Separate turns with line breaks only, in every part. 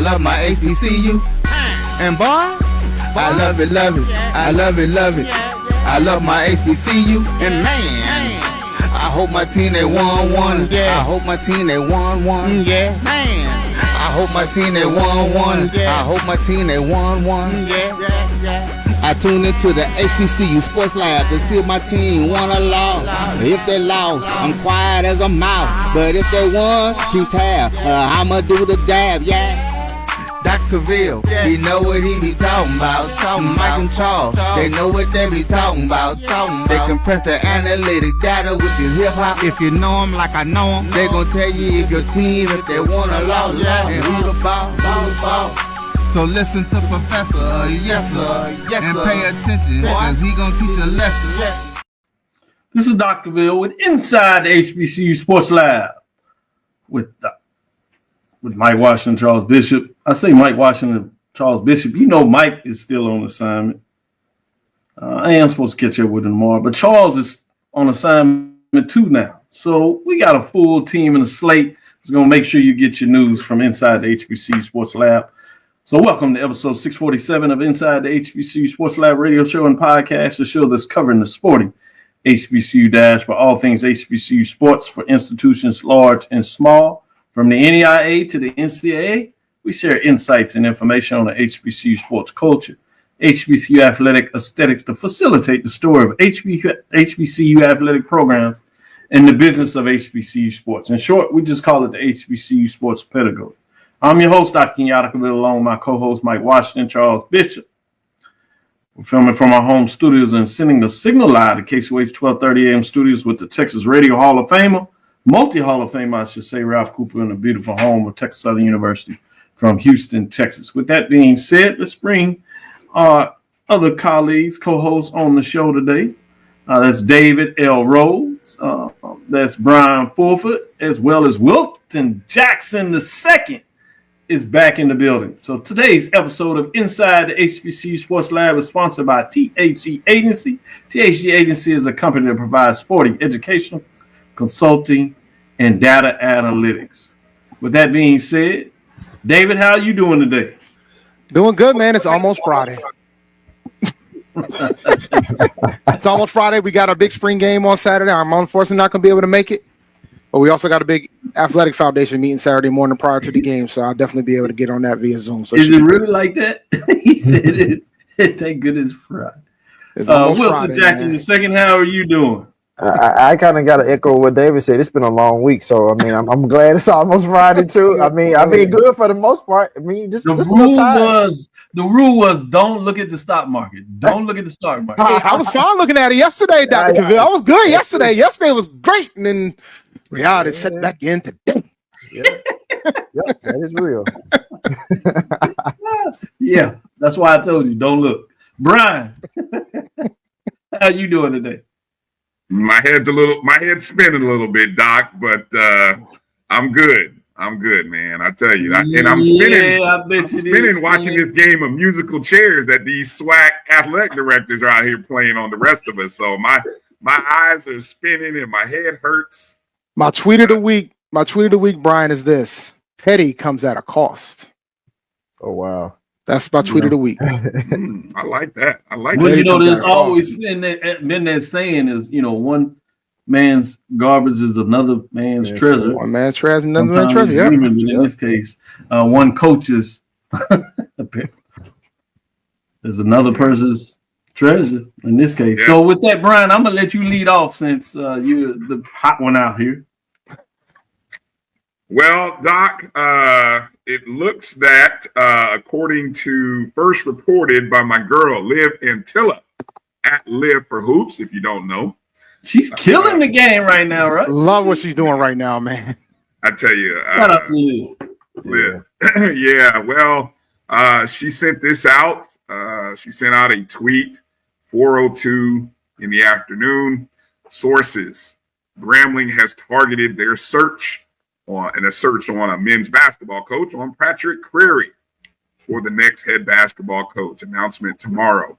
love my HBCU. And boy, I love it, love it. I love it, love it. I love my HBCU. And man, I hope my team they won. Yeah. I hope my team they won. Yeah. Man, I hope my team they won. I hope my team they won. Yeah. I tune into the HBCU Sports Lab to see if my team won or lost. If they lost, I'm quiet as a mouse. But if they won, keep tab. I'ma do the dab, yeah. Dr. Cavil, he know what he be talking about. Mike and Charles, they know what they be talking about. They compress the analytic data with the hip hop. If you know them like I know them, they gon' tell you if your team, if they won or lost, and who the ball. So listen to Professor, yes sir, and pay attention, cause he gonna teach a lesson.
This is Dr. Cavil with Inside the HBCU Sports Lab with Mike Washington, Charles Bishop. I say Mike Washington, Charles Bishop. You know Mike is still on assignment. I am supposed to catch up with him tomorrow, but Charles is on assignment too now. So we got a full team in the slate. It's going to make sure you get your news from Inside the HBCU Sports Lab. So welcome to episode 647 of Inside the HBCU Sports Lab radio show and podcast, the show that's covering the sporting HBCU dash for all things HBCU sports for institutions large and small. From the NEIA to the NCAA, we share insights and information on the HBCU sports culture, HBCU athletic aesthetics to facilitate the story of HBCU athletic programs and the business of HBCU sports. In short, we just call it the HBCU sports pedagogy. I'm your host, Dr. Kenyatta, along with my co-host, Mike Washington, Charles Bishop. We're filming from our home studios and sending the signal live to KCOH 1230 AM studios with the Texas Radio Hall of Famer, multi-Hall of Fame, I should say, Ralph Cooper in the beautiful home of Texas Southern University from Houston, Texas. With that being said, let's bring our other colleagues, co-hosts on the show today. That's David L. Rose. That's Bryan Fulford, as well as Wilton Jackson II is back in the building. So today's episode of Inside the HBCU Sports Lab is sponsored by THG Agency. THG Agency is a company that provides sporting, educational, consulting, and data analytics. With that being said, David, how are you doing today?
Doing good, man. It's almost Friday. It's almost Friday. We got our big spring game on Saturday. I'm unfortunately not going to be able to make it, but we also got a big athletic foundation meeting Saturday morning prior to the game, so I'll definitely be able to get on that via Zoom. So
is it really like that? He said it. Thank goodness Friday. Wilton Jackson II, how are you doing?
I kind of got to echo what David said. It's been a long week, so I mean, I'm glad it's almost Friday too. I mean, I've been good for the most part. I mean,
the rule was don't look at the stock market. Don't look at the stock market.
I was fine looking at it yesterday, Dr. Cavil. I was good yesterday. Yesterday was great, and then reality set back in today.
Yeah, that is real.
Yeah, that's why I told you don't look. Bryan, how you doing today?
My head's spinning a little bit, Doc, but I'm good. I'm good, man. I tell you. I'm spinning watching this game of musical chairs that these SWAC athletic directors are out here playing on the rest of us. So my eyes are spinning and my head hurts.
My tweet of the week, Bryan, is this: petty comes at a cost.
Oh wow.
That's my tweet of the week.
I like that.
Well, you know, there's always been that saying is, you know, one man's garbage is another man's treasure.
One man's treasure, another man's treasure. Yeah.
In this case, one coach's is another person's treasure. In this case, yes. So with that, Bryan, I'm gonna let you lead off since you're the hot one out here.
Well, Doc, it looks that, according to first reported by my girl, Liv Antilla, at Liv for Hoops, if you don't know.
She's killing the game right now, right?
Love what she's doing right now, man.
I tell you.
Shout out to
Liv. Yeah, well, she sent this out. She sent out a tweet, 4:02 in the afternoon. Sources, Grambling has targeted their search on a men's basketball coach on Patrick Crary for the next head basketball coach. Announcement tomorrow.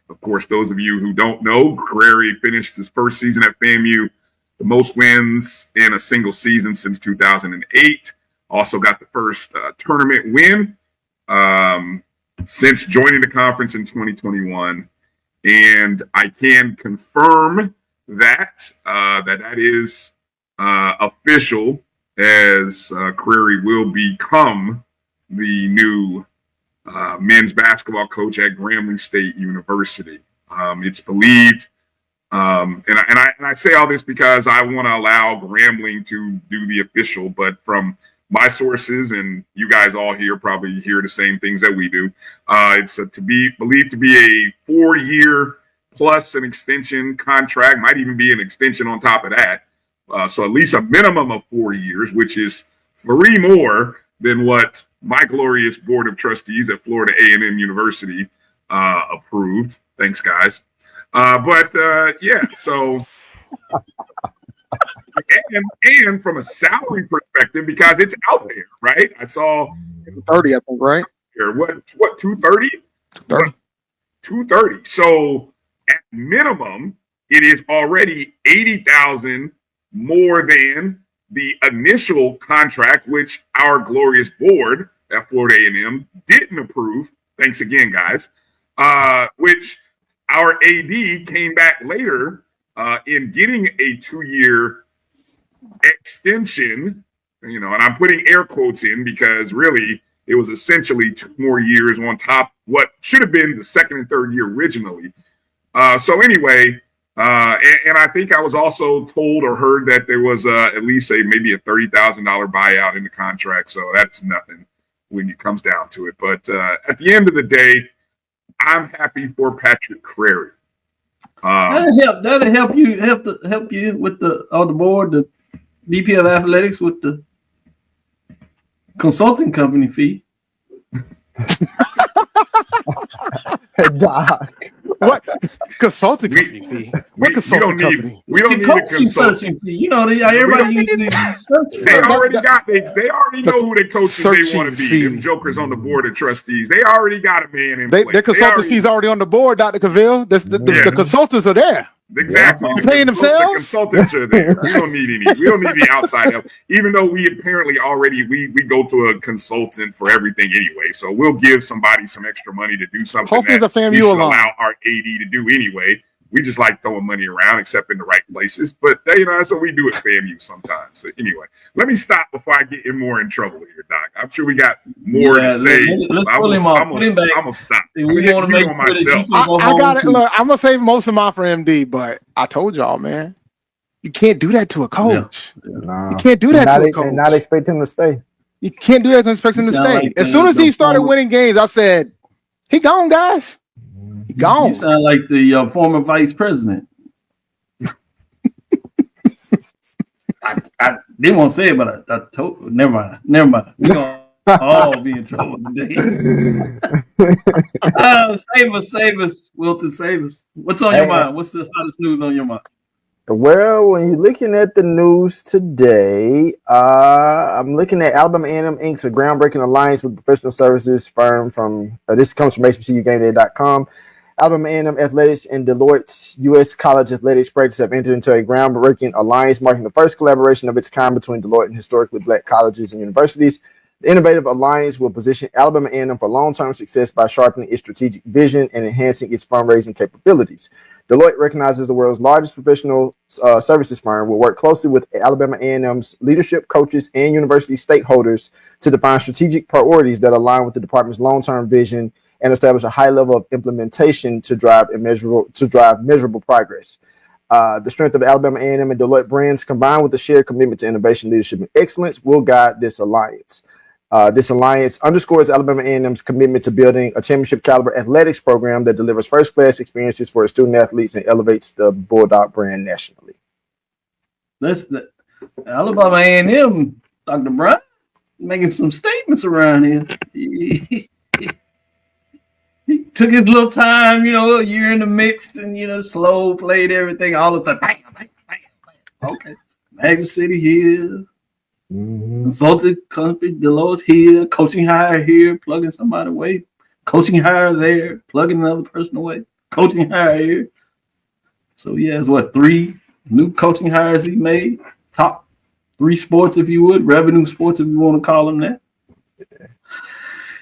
Of course, those of you who don't know, Crary finished his first season at FAMU, the most wins in a single season since 2008. Also got the first tournament win since joining the conference in 2021. And I can confirm that that is official, as Crary will become the new men's basketball coach at Grambling State University. It's believed, and I say all this because I want to allow Grambling to do the official, but from my sources, and you guys all here probably hear the same things that we do, it's to be believed to be a 4-year plus an extension contract, might even be an extension on top of that. So at least a minimum of 4 years, which is 3 more than what my glorious board of trustees at Florida A&M University approved. Thanks, guys. Yeah, so and from a salary perspective, because it's out there, right? I saw
30, I think, right?
What 230? 230. So at minimum, it is already 80,000 more than the initial contract, which our glorious board at Florida A&M didn't approve. Thanks again, guys. Which our AD came back later in getting a 2-year extension, and I'm putting air quotes in because really it was essentially 2 more years on top what should have been the 2nd and 3rd year originally. So anyway, and I think I was also told or heard that there was at least maybe a $30,000 buyout in the contract. So that's nothing when it comes down to it. But at the end of the day, I'm happy for Patrick Crary.
That'll help you with on the board, the VP of Athletics, with the consulting company fee.
Doc.
What consulting company fee? What consulting company?
We don't need a consulting
fee. Everybody usually search for.
They already know who the coaches they want to be. Them jokers on the board of trustees. They already got a man in place.
Their consulting fee's already on the board, Dr. Cavil. The consultants are there.
Exactly.
They're paying themselves.
The consultants are there. We don't need the outside help. Even though we apparently already we go to a consultant for everything anyway. So we'll give somebody some extra money to do something
Hopefully
that
the
we should allow our AD to do anyway. We just like throwing money around, except in the right places. But that's what we do at FAMU sometimes. So anyway, let me stop before I get more in trouble here, Doc. I'm sure we got more to say.
Let's pull him off. Put him back.
I'm gonna stop.
We want to make sure that you can go
I got it.
home
Look, I'm gonna save most of mine for MD, but I told y'all, man, you can't do that to a coach.
No.
You can't do that to a coach.
And not expect him to stay.
You can't do that and expect him to stay. As soon as he started winning games, I said, "He gone, guys. He gone."
You sound like the former vice president. I didn't want to say it, but I told. Never mind. We're gonna all be in trouble today. Save us, Wilton. Save us. What's on your mind? What's the hottest news on your mind?
Well, when you're looking at the news today, I'm looking at Alabama A&M Inc.'s a groundbreaking alliance with professional services firm from this comes from HBCUGameDay.com. Alabama A&M Athletics and Deloitte's U.S. College Athletics practice have entered into a groundbreaking alliance, marking the first collaboration of its kind between Deloitte and historically black colleges and universities. The innovative alliance will position Alabama A&M for long-term success by sharpening its strategic vision and enhancing its fundraising capabilities. Deloitte recognizes the world's largest professional services firm will work closely with Alabama A&M's leadership, coaches, and university stakeholders to define strategic priorities that align with the department's long-term vision and establish a high level of implementation to drive measurable progress. The strength of Alabama A&M and Deloitte brands, combined with the shared commitment to innovation, leadership, and excellence, will guide this alliance. This alliance underscores Alabama A&M's commitment to building a championship-caliber athletics program that delivers first-class experiences for its student-athletes and elevates the Bulldog brand nationally.
That's the Alabama A&M, Dr. Bryan, making some statements around here. He took his little time, a year in the mix, and slow played everything. All of a sudden, bam, bam, bam, bam. Okay, Magic City here, consulting company Deloitte here, coaching hire here, plugging somebody away, coaching hire there, plugging another person away, coaching hire here. So he has 3 new coaching hires he made, top three sports, if you would, revenue sports, if you want to call them that.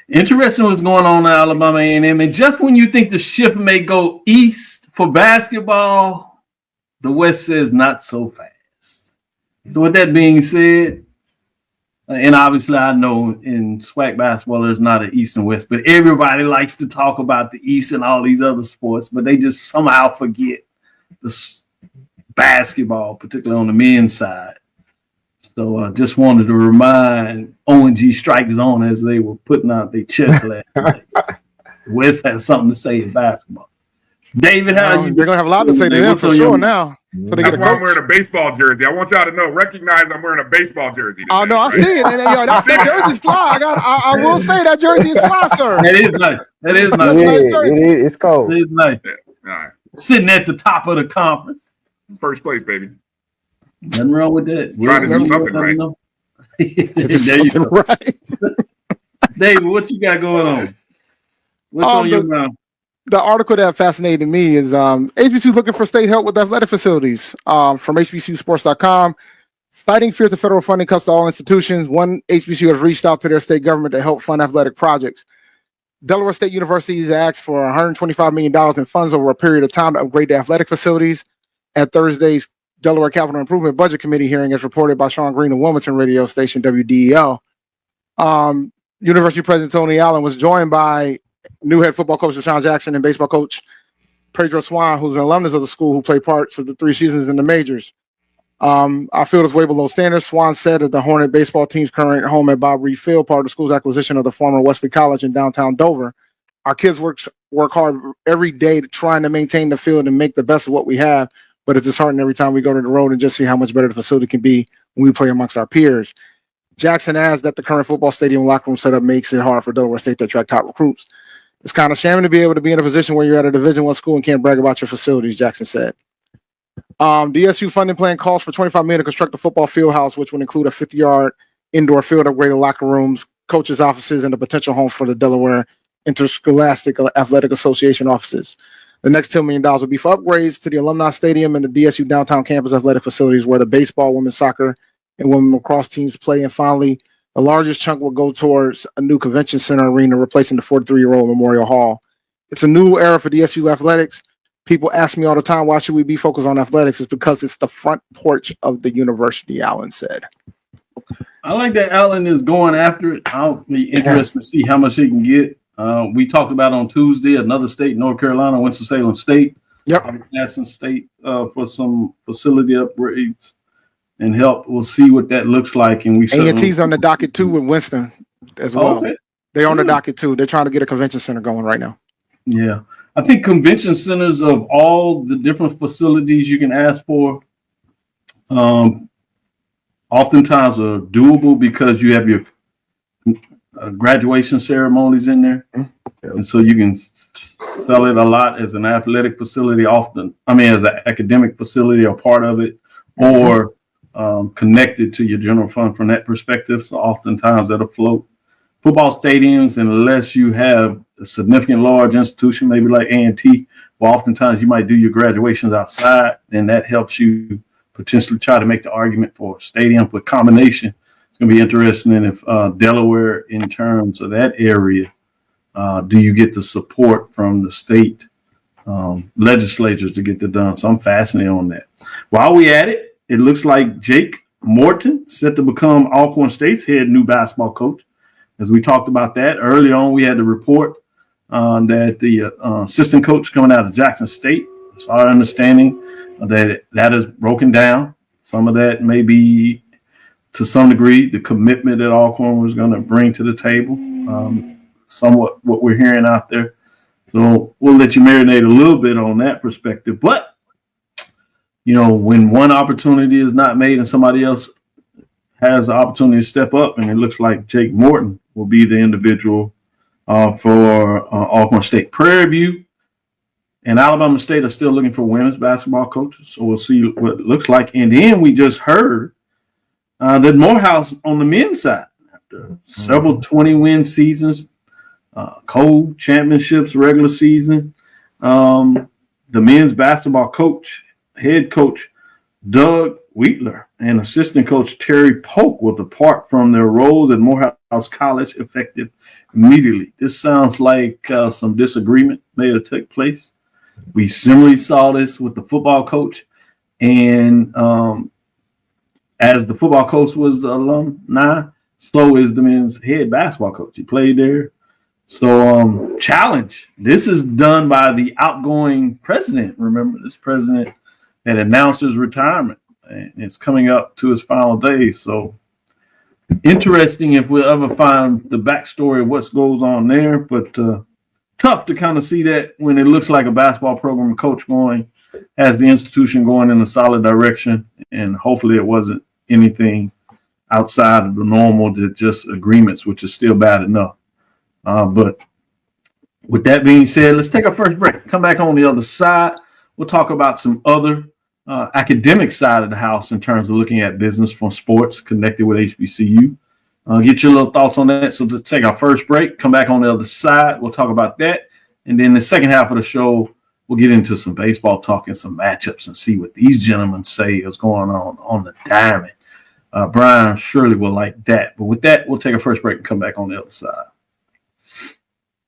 Interesting what's going on in Alabama A&M. And just when you think the shift may go east for basketball, the West says not so fast. So with that being said, and obviously I know in SWAC basketball there's not an East and West, but everybody likes to talk about the East and all these other sports, but they just somehow forget the basketball, particularly on the men's side. So I just wanted to remind ONG Strike Zone as they were putting out their chest last night. The West has something to say in basketball. David, how you?
They're gonna have a lot to say to them for sure now. So they
That's
get a
why I'm
coach.
wearing a baseball jersey. I want y'all to know, recognize I'm wearing a baseball jersey today,
Oh no, I
right?
see it. And yo, that jersey's fly. I will say that jersey is fly, sir.
That is nice. That is
Yeah,
nice.
jersey.
it's cold.
That is nice.
Yeah. All right.
Sitting at the top of the conference.
First place, baby.
Nothing wrong with that.
Trying to do something right.
There you go.
Right.
David, what you got going on? What's on your mind?
The article that fascinated me is HBCU looking for state help with athletic facilities from HBCUsports.com. Citing fears of federal funding cuts to all institutions, one HBCU has reached out to their state government to help fund athletic projects. Delaware State University has asked for $125 million in funds over a period of time to upgrade the athletic facilities. At Thursday's Delaware Capital Improvement Budget Committee hearing, as reported by Sean Green of Wilmington radio station WDEL. University President Tony Allen was joined by new head football coach Donte Jackson and baseball coach Pedro Swan, who's an alumnus of the school who played parts of the 3 seasons in the majors. Our field is way below standards. Swan said that the Hornet baseball team's current home at Bob Reed Field, part of the school's acquisition of the former Wesley College in downtown Dover. Our kids work hard every day trying to maintain the field and make the best of what we have, but it's disheartening every time we go to the road and just see how much better the facility can be when we play amongst our peers. Jackson adds that the current football stadium locker room setup makes it hard for Delaware State to attract top recruits. It's kind of shaming to be able to be in a position where you're at a Division I school and can't brag about your facilities, Jackson said. The SU funding plan calls for $25 million to construct a football field house, which would include a 50-yard indoor field, upgraded locker rooms, coaches' offices, and a potential home for the Delaware Interscholastic Athletic Association offices. The next $10 million will be for upgrades to the Alumni Stadium and the DSU downtown campus athletic facilities where the baseball, women's soccer, and women's lacrosse teams play. And finally, the largest chunk will go towards a new convention center arena, replacing the 43-year-old Memorial Hall. It's a new era for DSU athletics. People ask me all the time, why should we be focused on athletics? It's because it's the front porch of the university, Allen said.
I like that Allen is going after it. I'll be interested to see how much he can get. We talked about on Tuesday, another state, North Carolina, Winston-Salem State.
Yep.
Asking State for some facility upgrades and help. We'll see what that looks like. And we
A&T's on the docket too with Winston as well.
Okay.
They're on the docket too. They're trying to get a convention center going right now.
Yeah. I think convention centers of all the different facilities you can ask for oftentimes are doable because you have your graduation ceremonies in there. And so you can sell it a lot as an athletic facility as an academic facility or part of it, or connected to your general fund from that perspective. So oftentimes that'll float. Football stadiums, unless you have a significant large institution, maybe like A&T, well, oftentimes you might do your graduations outside, and that helps you potentially try to make the argument for a stadium with combination. It's going to be interesting if Delaware, in terms of that area, do you get the support from the state legislatures to get that done? So I'm fascinated on that. While we at it, it looks like Jake Morton set to become Alcorn State's head new basketball coach. As we talked about that early on, we had the report that the assistant coach coming out of Jackson State, it's our understanding that is broken down. Some of that may be, to some degree, the commitment that Alcorn was going to bring to the table, somewhat what we're hearing out there. So we'll let you marinate a little bit on that perspective. But, when one opportunity is not made and somebody else has the opportunity to step up, and it looks like Jake Morton will be the individual for Alcorn State. Prairie View and Alabama State are still looking for women's basketball coaches, so we'll see what it looks like. And then we just heard that Morehouse on the men's side, after several 20-win seasons, co-championships, regular season, the men's basketball coach, head coach, Doug Wheatler and assistant coach Terry Polk will depart from their roles at Morehouse College effective immediately. This sounds like some disagreement may have taken place. We similarly saw this with the football coach, and as the football coach was the alumni, so is the men's head basketball coach. He played there. So challenge. This is done by the outgoing president. Remember, this president that announced his retirement, and it's coming up to his final days. So interesting if we'll ever find the backstory of what goes on there, but tough to kind of see that when it looks like a basketball program coach has the institution going in a solid direction, and hopefully it wasn't anything outside of the normal, just agreements, which is still bad enough. But with that being said, let's take our first break. Come back on the other side. We'll talk about some other academic side of the house in terms of looking at business from sports connected with HBCU. Get your little thoughts on that. So to take our first break, come back on the other side. We'll talk about that. And then the second half of the show, we'll get into some baseball talk and some matchups and see what these gentlemen say is going on the diamond. Bryan surely will like that. But with that, we'll take a first break and come back on the other side.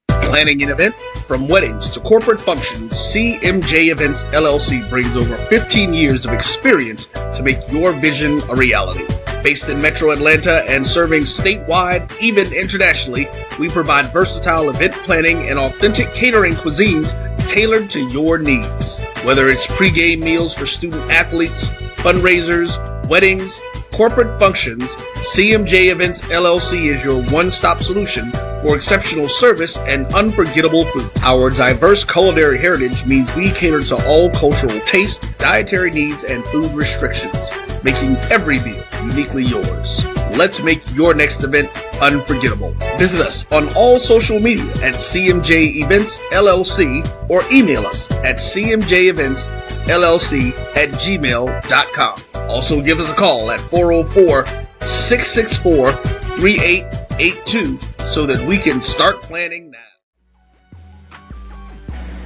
Planning an event? From weddings to corporate functions, CMJ Events LLC brings over 15 years of experience to make your vision a reality. Based in Metro Atlanta and serving statewide, even internationally, we provide versatile event planning and authentic catering cuisines tailored to your needs. Whether it's pre-game meals for student athletes, fundraisers, weddings, corporate functions, CMJ Events LLC is your one-stop solution for exceptional service and unforgettable food. Our diverse culinary heritage means we cater to all cultural tastes, dietary needs, and food restrictions, making every meal uniquely yours. Let's make your next event unforgettable. Visit us on all social media at CMJ Events LLC or email us at cmjeventsllc@gmail.com. Also give us a call at 404-664-3882 so that we can start planning now.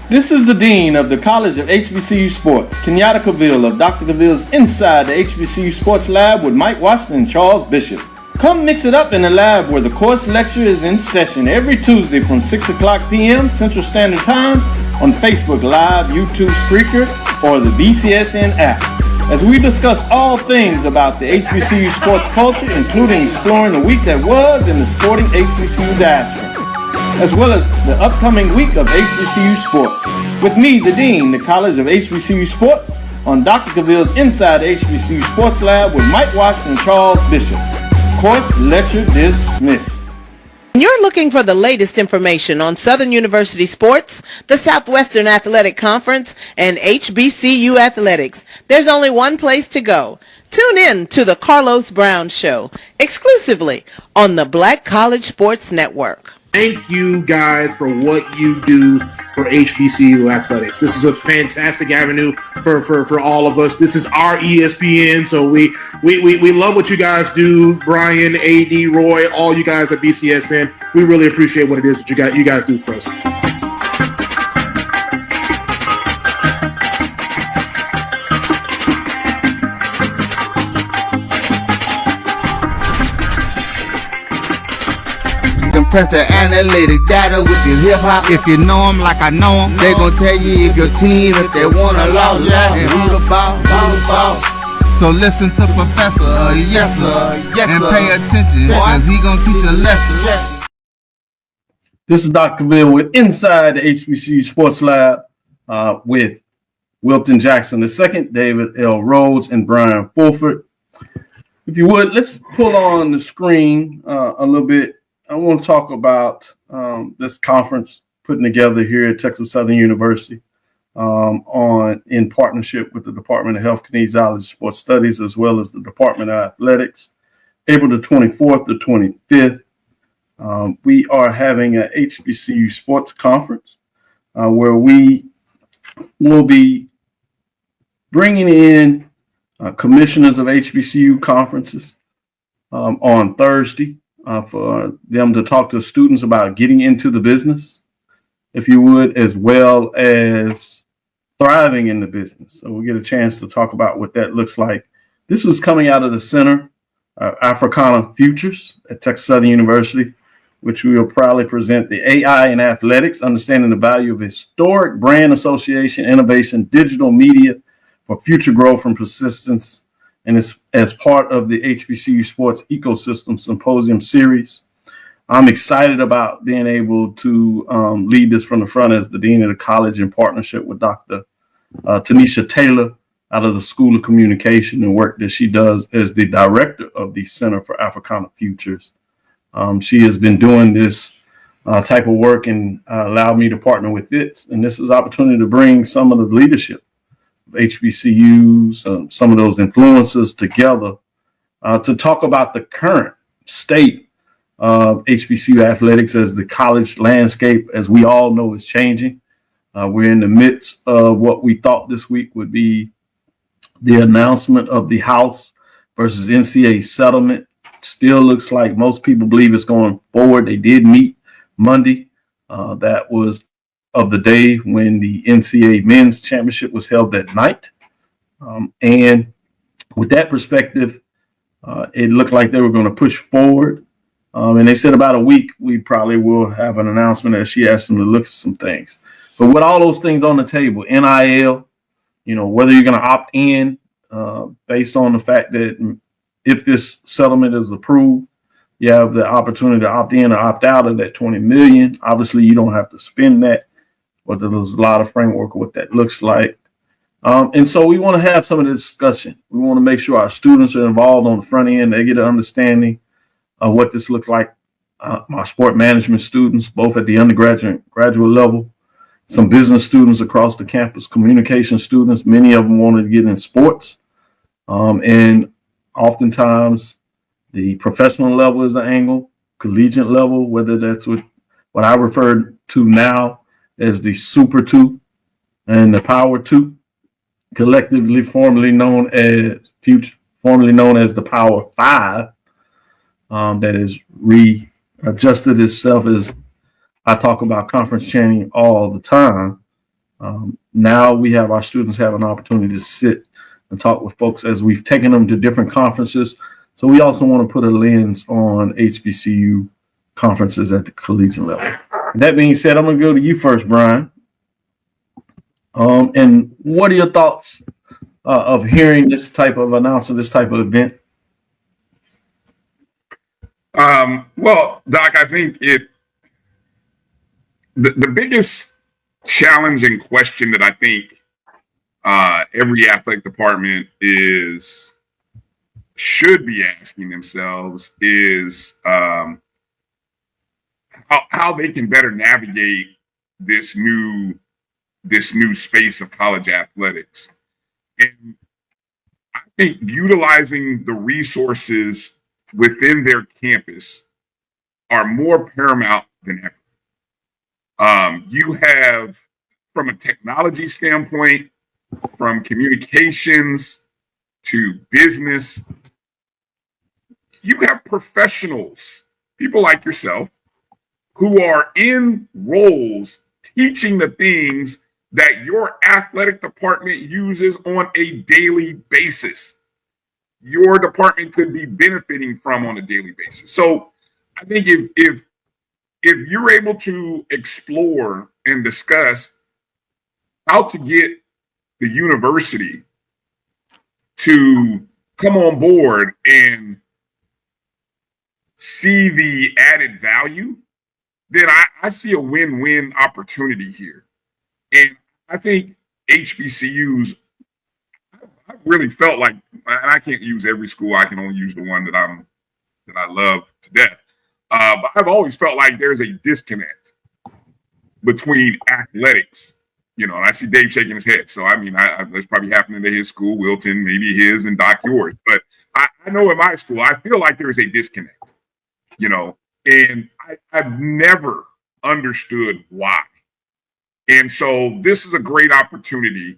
This is the Dean of the College of HBCU Sports, Kenyatta Cavil of Dr. Cavil's Inside the HBCU Sports Lab with Mike Washington and Charles Bishop. Come mix it up in the lab where the course lecture is in session every Tuesday from 6 o'clock p.m. Central Standard Time on Facebook Live, YouTube Spreaker, or the BCSN app, as we discuss all things about the HBCU sports culture, including exploring the week that was in the sporting HBCU diaspora, as well as the upcoming week of HBCU sports. With me, the Dean, the College of HBCU Sports, on Dr. Cavil's Inside the HBCU Sports Lab with Mike Washington and Charles Bishop. Course lecture dismissed.
You're looking for the latest information on Southern University sports, the Southwestern Athletic Conference, and HBCU athletics. There's only one place to go. Tune in to the Carlos Brown Show, exclusively on the Black College Sports Network.
Thank you guys for what you do for HBCU athletics. This is a fantastic avenue for all of us. This is our ESPN, so we love what you guys do. Bryan, AD, Roy, all you guys at BCSN. We really appreciate what it is that you guys do for us.
Press the analytic data with your hip hop. If you know them like I know them, they gon' tell you if your team, if they wanna lose, and who the ball. So listen to Professor, yes sir, and pay attention, cause he gon' teach a lesson.
This is Dr. Cavil with Inside the HBCU Sports Lab with Wilton Jackson II, David L. Rhodes, and Bryan Fulford. If you would, let's pull on the screen a little bit. I want to talk about this conference putting together here at Texas Southern University in partnership with the Department of Health, Kinesiology, Sports Studies, as well as the Department of Athletics. April the 24th to 25th, we are having a HBCU Sports Conference where we will be bringing in commissioners of HBCU conferences on Thursday. For them to talk to students about getting into the business, if you would, as well as thriving in the business. So we'll get a chance to talk about what that looks like This is coming out of the Center Africana Futures at Texas Southern University, which we will proudly present the AI in athletics, understanding the value of historic brand association, innovation, digital media for future growth and persistence, and it's as part of the HBCU Sports Ecosystem Symposium Series. I'm excited about being able to lead this from the front as the Dean of the College in partnership with Dr. Tanisha Taylor out of the School of Communication and work that she does as the director of the Center for Africana Futures. She has been doing this type of work and allowed me to partner with it. And this is an opportunity to bring some of the leadership of HBCUs, some of those influencers together to talk about the current state of HBCU athletics as the college landscape, as we all know, is changing. We're in the midst of what we thought this week would be the announcement of the House versus NCAA settlement. Still looks like most people believe it's going forward. They did meet Monday. That was of the day when the NCAA men's championship was held that night. And with that perspective, it looked like they were going to push forward. And they said about a week, we probably will have an announcement as she asked them to look at some things. But with all those things on the table, NIL, whether you're going to opt in based on the fact that if this settlement is approved, you have the opportunity to opt in or opt out of that $20 million. Obviously, you don't have to spend that, but there's a lot of framework of what that looks like. And so we want to have some of the discussion. We want to make sure our students are involved on the front end. They get an understanding of what this looks like. My sport management students, both at the undergraduate and graduate level, some business students across the campus, communication students, many of them wanted to get in sports. And oftentimes the professional level is the angle, collegiate level, whether that's what I refer to now as the Super 2 and the Power 2, collectively formerly known as the Power 5, that is readjusted itself as I talk about conference chaining all the time. Now we have our students have an opportunity to sit and talk with folks as we've taken them to different conferences. So we also want to put a lens on HBCU conferences at the collegiate level. That being said, I'm going to go to you first, Bryan. And what are your thoughts of hearing this type of announcement, this type of event?
Well, Doc, I think the biggest challenge and question that I think every athletic department should be asking themselves is how they can better navigate this new space of college athletics. And I think utilizing the resources within their campus are more paramount than ever. You have, from a technology standpoint, from communications to business, you have professionals, people like yourself, who are in roles teaching the things that your athletic department uses on a daily basis. Your department could be benefiting from on a daily basis. So I think if you're able to explore and discuss how to get the university to come on board and see the added value, then I see a win-win opportunity here. And I think HBCUs, I really felt like, and I can't use every school, I can only use the one that I love to death. But I've always felt like there's a disconnect between athletics, and I see Dave shaking his head. So, I mean, that's probably happening to his school, Wilton, maybe his, and Doc yours. But I know in my school, I feel like there's a disconnect, and I've never understood why. And so this is a great opportunity.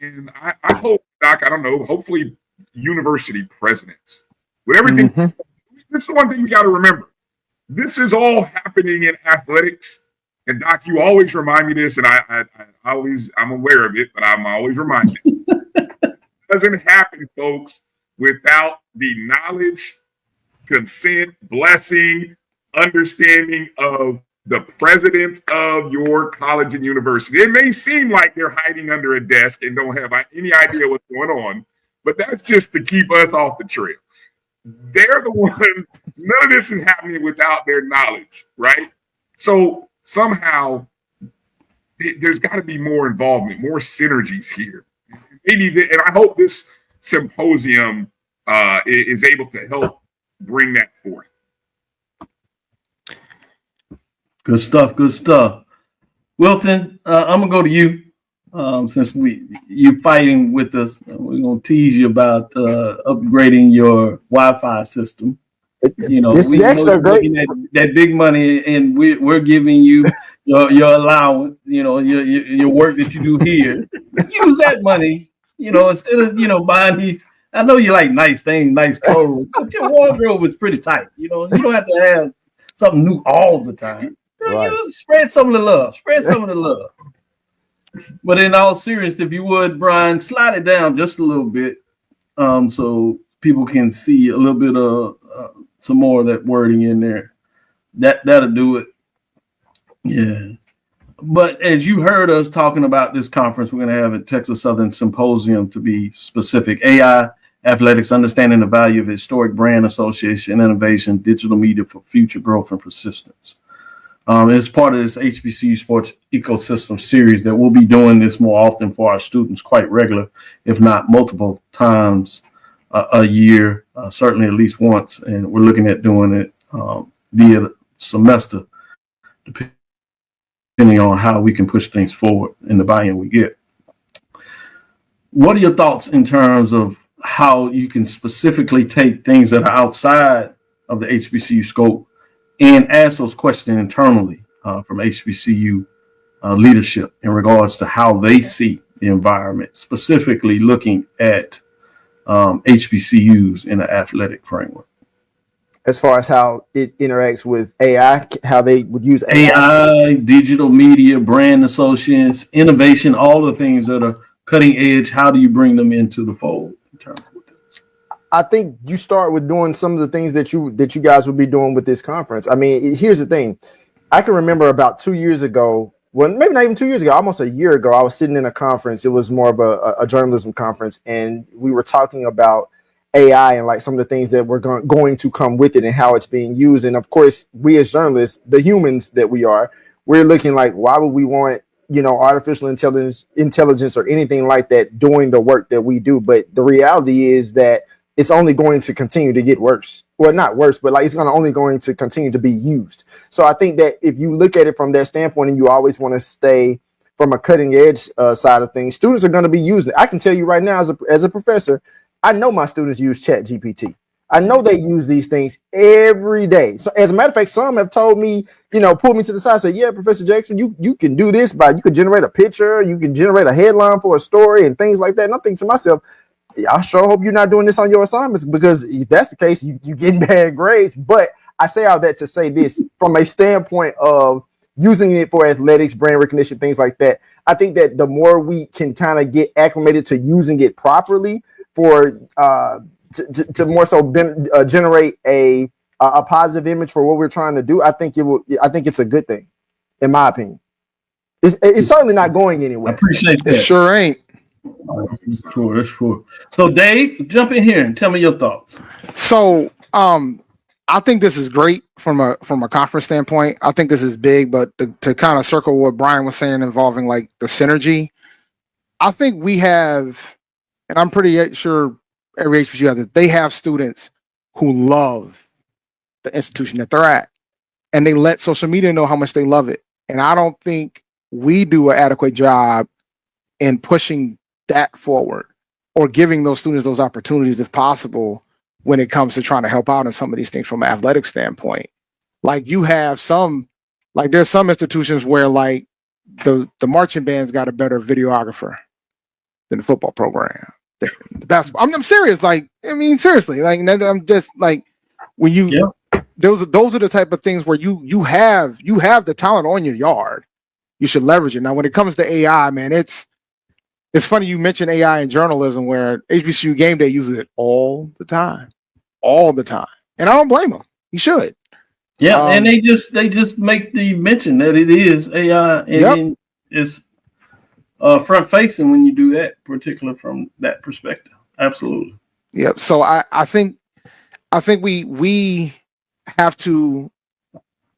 And I hope, Doc, I don't know, hopefully university presidents, with everything, this is the one thing you got to remember. This is all happening in athletics. And Doc, you always remind me this, and I'm aware of it, but I'm always reminded. doesn't happen, folks, without the knowledge, consent, blessing, understanding of the presidents of your college and university. It may seem like they're hiding under a desk and don't have any idea what's going on, but that's just to keep us off the trail. They're the ones, none of this is happening without their knowledge, right? So somehow there's got to be more involvement, more synergies here. And I hope this symposium is able to help bring that forth.
Good stuff. Good stuff. Wilton, I'm gonna go to you since you're fighting with us. We're gonna tease you about upgrading your Wi-Fi system. You know,
this is extra great.
That big money, and we're giving you your allowance. You know, your work that you do here. Use that money. You know, instead of buying these. I know you like nice things, nice clothes, but your wardrobe is pretty tight. You know, you don't have to have something new all the time.
Right.
You spread some of the love. Spread some of the love. But in all seriousness, if you would, Bryan, slide it down just a little bit, so people can see a little bit of some more of that wording in there. That'll do it. Yeah. But as you heard us talking about this conference, we're going to have a Texas Southern Symposium, to be specific. AI, athletics, understanding the value of historic brand association, innovation, digital media for future growth and persistence. It's part of this HBCU Sports Ecosystem series that we'll be doing this more often for our students, quite regular, if not multiple times a year, certainly at least once. And we're looking at doing it via semester, depending on how we can push things forward and the buy-in we get. What are your thoughts in terms of how you can specifically take things that are outside of the HBCU scope and ask those questions internally from HBCU leadership in regards to how they see the environment, specifically looking at HBCUs in the athletic framework?
As far as how it interacts with AI, how they would use
AI, digital media, brand associates, innovation, all the things that are cutting edge, how do you bring them into the fold in terms of this?
I think you start with doing some of the things that you guys would be doing with this conference. I mean, here's the thing. I can remember about 2 years ago, well, maybe not even 2 years ago, almost a year ago, I was sitting in a conference. It was more of a journalism conference, and we were talking about AI and like some of the things that were going to come with it and how it's being used. And of course, we as journalists, the humans that we are, we're looking like, why would we want, artificial intelligence or anything like that doing the work that we do? But the reality is that it's only going to continue to get worse. Well, not worse, but like it's only going to continue to be used. So I think that if you look at it from that standpoint and you always want to stay from a cutting edge side of things, students are going to be using it. I can tell you right now as a professor, I know my students use ChatGPT. I know they use these things every day. So as a matter of fact, some have told me, pulled me to the side, say, yeah, Professor Jackson, you can do this you could generate a picture, you can generate a headline for a story and things like that. And I'm thinking to myself, I sure hope you're not doing this on your assignments, because if that's the case, you get bad grades. But I say all that to say this, from a standpoint of using it for athletics, brand recognition, things like that, I think that the more we can kind of get acclimated to using it properly for to more so generate a positive image for what we're trying to do, I think it's a good thing, in my opinion. It's certainly not going anywhere.
I appreciate that.
It sure ain't.
That's true. So Dave, jump in here and tell me your thoughts.
So I think this is great from a conference standpoint. I think this is big, but to kind of circle what Bryan was saying involving like the synergy, I think we have, and I'm pretty sure every HBCU has it, they have students who love the institution that they're at, and they let social media know how much they love it. And I don't think we do an adequate job in pushing that forward or giving those students those opportunities if possible when it comes to trying to help out in some of these things from an athletic standpoint. Like you have there's some institutions where like the marching band's got a better videographer than the football program. I'm serious. Like, I mean, seriously, like I'm just like, when you, those are the type of things where you have the talent on your yard. You should leverage it. Now, when it comes to AI, man, it's It's funny you mentioned AI in journalism, where HBCU Game Day uses it all the time, and I don't blame them. You should.
Yeah, and they just make the mention that it is AI, and then it's front facing when you do that, particularly from that perspective. Absolutely.
Yep. So I think we have to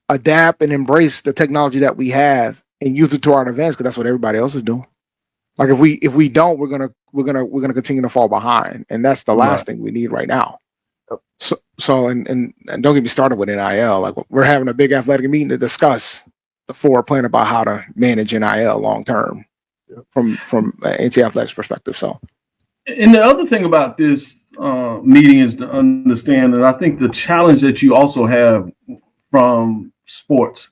adapt and embrace the technology that we have and use it to our advantage, because that's what everybody else is doing. Like if we don't, we're gonna continue to fall behind, and that's the last thing we need right now. So and don't get me started with NIL. Like, we're having a big athletic meeting to discuss the forward plan about how to manage NIL long term from anti-athletics perspective. So,
and the other thing about this meeting is to understand that I think the challenge that you also have from sports,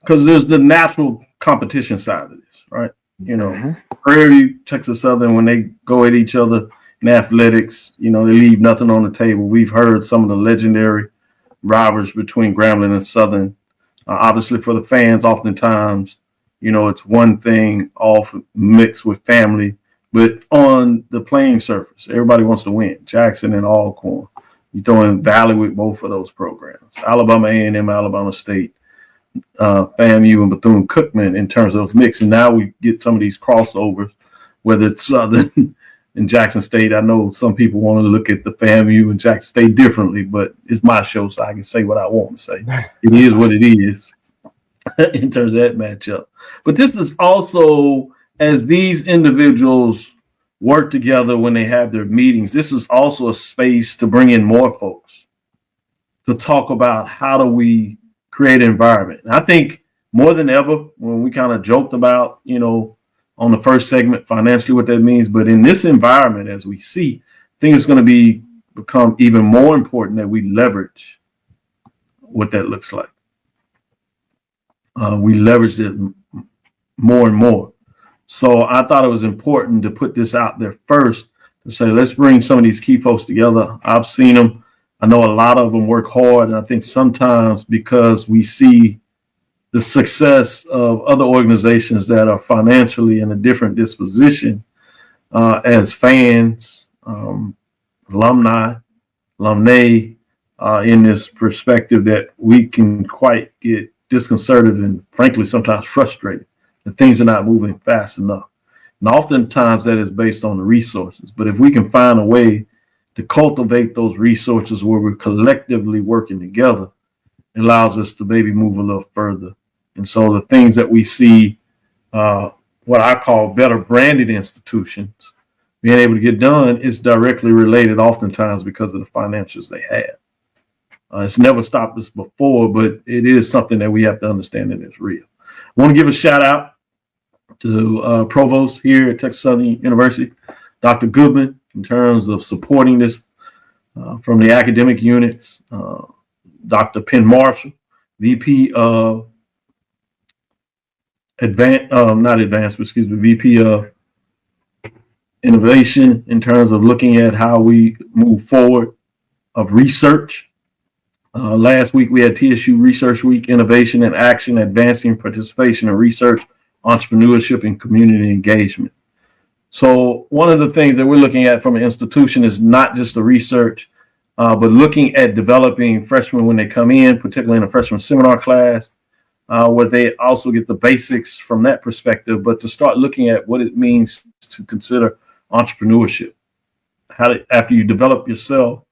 because there's the natural competition side of this, right? You know, Prairie, Texas Southern, when they go at each other in athletics, you know, they leave nothing on the table. We've heard some of the legendary rivalries between Grambling and Southern. Obviously, for the fans, oftentimes, you know, it's one thing off mixed with family, but on the playing surface, everybody wants to win. Jackson and Alcorn, you throw in Valley with both of those programs. Alabama A&M, Alabama State, FAMU, and Bethune-Cookman in terms of those mix. And now we get some of these crossovers, whether it's Southern and Jackson State. I know some people want to look at the FAMU and Jackson State differently, but it's my show, so I can say what I want to say. It is what it is in terms of that matchup. But this is also, as these individuals work together when they have their meetings, this is also a space to bring in more folks to talk about how do we create an environment. And I think more than ever, when we kind of joked about, you know, on the first segment financially what that means, but in this environment, as we see, I think it's going to become even more important that we leverage what that looks like. We leverage it more and more. So I thought it was important to put this out there first, to say, let's bring some of these key folks together. I've seen them. I know a lot of them work hard. And I think sometimes because we see the success of other organizations that are financially in a different disposition, as fans, alumni, in this perspective, that we can quite get disconcerted and frankly sometimes frustrated that things are not moving fast enough. And oftentimes that is based on the resources. But if we can find a way to cultivate those resources where we're collectively working together, it allows us to maybe move a little further. And so the things that we see, what I call better branded institutions, being able to get done, is directly related oftentimes because of the financials they have. It's never stopped us before, but it is something that we have to understand that it's real. I want to give a shout out to Provost here at Texas Southern University, Dr. Goodman, in terms of supporting this from the academic units. Dr. Penn Marshall, VP of VP of Innovation, in terms of looking at how we move forward of research. Last week we had TSU Research Week, Innovation and Action, Advancing Participation in Research, Entrepreneurship, and Community Engagement. So one of the things that we're looking at from an institution is not just the research, but looking at developing freshmen when they come in, particularly in a freshman seminar class, where they also get the basics from that perspective, but to start looking at what it means to consider entrepreneurship. How to, after you develop yourself,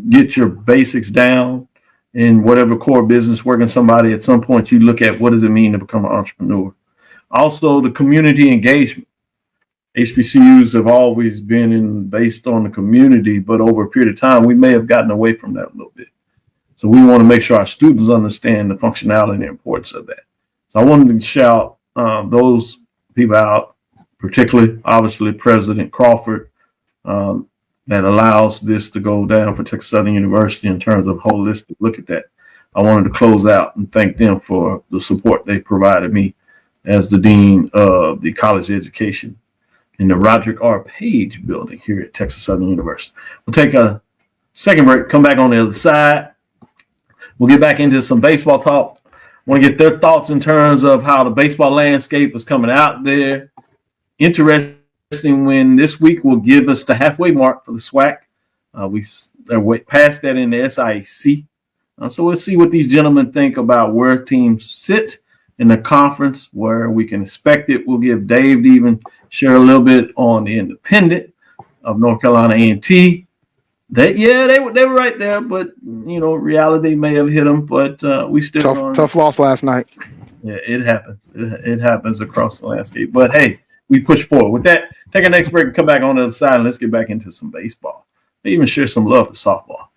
get your basics down in whatever core business, working somebody, at some point you look at what does it mean to become an entrepreneur. Also, the community engagement. HBCUs have always been based on the community, but over a period of time, we may have gotten away from that a little bit. So we want to make sure our students understand the functionality and the importance of that. So I wanted to shout those people out, particularly, obviously, President Crawford, that allows this to go down for Texas Southern University in terms of holistic look at that. I wanted to close out and thank them for the support they provided me as the Dean of the College Education in the Roderick R. Page building here at Texas Southern University. We'll take a second break, come back on the other side. We'll get back into some baseball talk. I want to get their thoughts in terms of how the baseball landscape is coming out there. Interesting when this week will give us the halfway mark for the SWAC. They're way past that in the SIAC. So we'll see what these gentlemen think about where teams sit in the conference, where we can expect it. We'll give Dave to even share a little bit on the independent of North Carolina A&T. They were right there, but reality may have hit them. But we still
tough loss last night.
Yeah, it happens. It happens across the landscape. But hey, we push forward. With that, take our next break and come back on the other side, and let's get back into some baseball. Maybe even share some love to softball.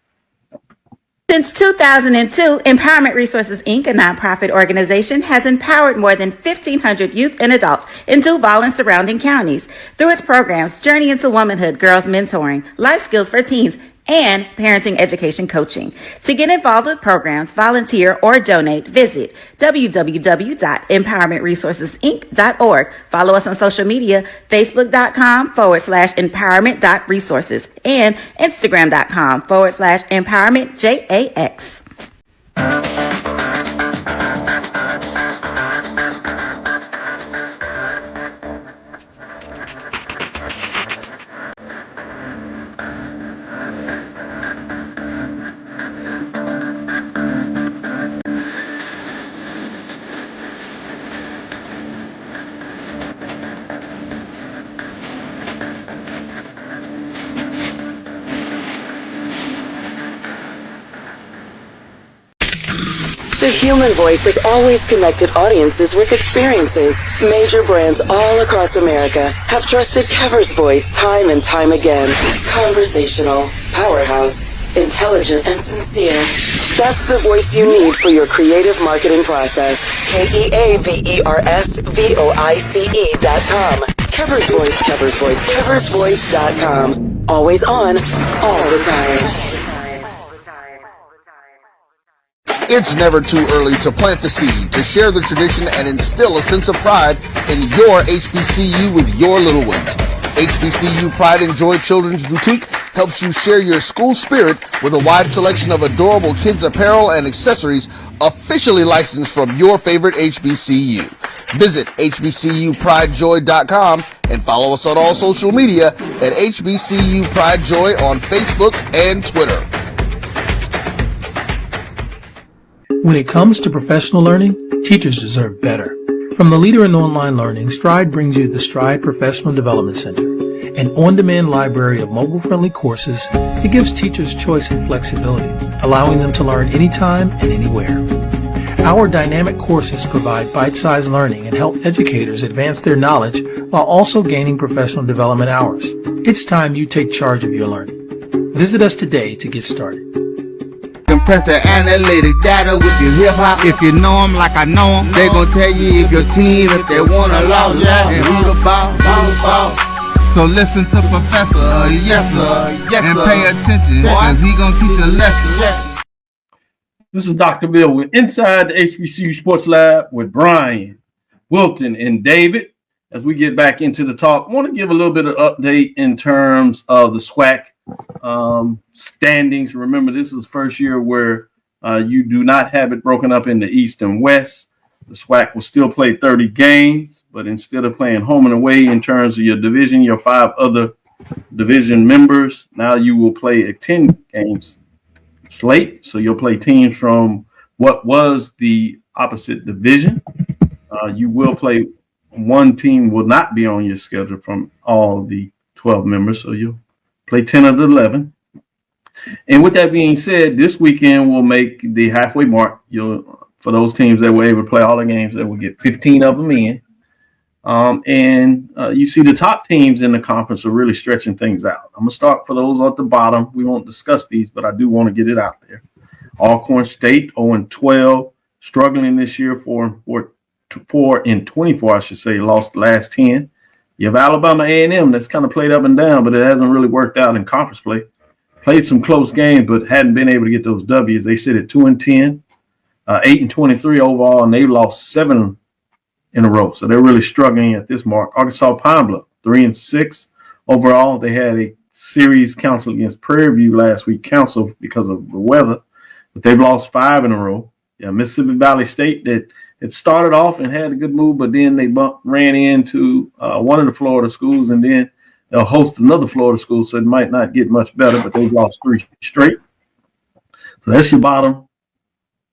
Since 2002, Empowerment Resources, Inc., a nonprofit organization, has empowered more than 1,500 youth and adults in Duval and surrounding counties through its programs Journey into Womanhood, Girls Mentoring, Life Skills for Teens, and Parenting Education Coaching. To get involved with programs, volunteer, or donate, visit www.empowermentresourcesinc.org. Follow us on social media, facebook.com/empowerment.resources and instagram.com/empowermentJAX.
The human voice has always connected audiences with experiences. Major brands all across America have trusted Kever's voice time and time again. Conversational, powerhouse, intelligent, and sincere. That's the voice you need for your creative marketing process. KEAVERSVOICE.com. Kever's Voice, Kever's Voice, KeversVoice.com. Always on, all the time.
It's never too early to plant the seed, to share the tradition, and instill a sense of pride in your HBCU with your little ones. HBCU Pride and Joy Children's Boutique helps you share your school spirit with a wide selection of adorable kids apparel and accessories officially licensed from your favorite HBCU. Visit HBCUPrideJoy.com and follow us on all social media at HBCU Pride Joy on Facebook and Twitter.
When it comes to professional learning, teachers deserve better. From the leader in online learning, Stride brings you the Stride Professional Development Center, an on-demand library of mobile-friendly courses that gives teachers choice and flexibility, allowing them to learn anytime and anywhere. Our dynamic courses provide bite-sized learning and help educators advance their knowledge while also gaining professional development hours. It's time you take charge of your learning. Visit us today to get started.
Compress the analytic data with your hip hop. If you know them like I know them, they gon' tell you if your team, if they wanna lose, and who the ball. So listen to Professor, yes sir, and pay attention, cause he gon' teach a lesson.
This is Dr. Bill. We're inside the HBCU Sports Lab with Bryan, Wilton, and David. As we get back into the talk, I want to give a little bit of update in terms of the SWAC standings. Remember, this is the first year where you do not have it broken up into East and West. The SWAC will still play 30 games, but instead of playing home and away in terms of your division, your 5 other division members, now you will play a 10 games slate. So you'll play teams from what was the opposite division. You will play, one team will not be on your schedule from all the 12 members. So you'll play 10 of the 11. And with that being said, this weekend will make the halfway mark. For those teams that were able to play all the games, that will get 15 of them in. You see the top teams in the conference are really stretching things out. I'm going to start for those at the bottom. We won't discuss these, but I do want to get it out there. Alcorn State, 0-12, struggling this year, 4-24, I should say, lost the last 10. You have Alabama A&M that's kind of played up and down, but it hasn't really worked out in conference play. Played some close games, but hadn't been able to get those W's. They sit at 2-10, 8-23 overall, and they lost 7 in a row. So they're really struggling at this mark. Arkansas Pine Bluff, 3-6 overall. They had a series canceled against Prairie View last week, canceled because of the weather, but they've lost 5 in a row. Yeah, Mississippi Valley State that It started off and had a good move, but then they ran into one of the Florida schools, and then they'll host another Florida school, so it might not get much better, but they've lost 3 straight. So that's your bottom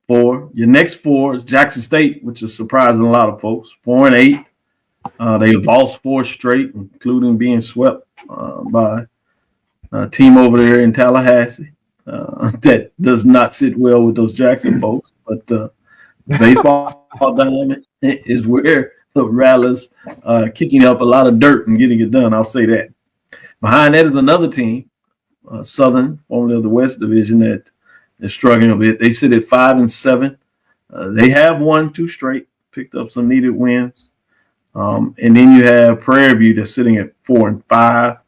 4. Your next 4 is Jackson State, which is surprising a lot of folks, 4-8. They lost 4 straight, including being swept by a team over there in Tallahassee. That does not sit well with those Jackson folks, but baseball diamond is where the Rattlers kicking up a lot of dirt and getting it done. I'll say that. Behind that is another team, Southern, formerly of the West Division, that is struggling a bit. They sit at 5-7. They have won 2 straight, picked up some needed wins. And then you have Prairie View that's sitting at 4-5.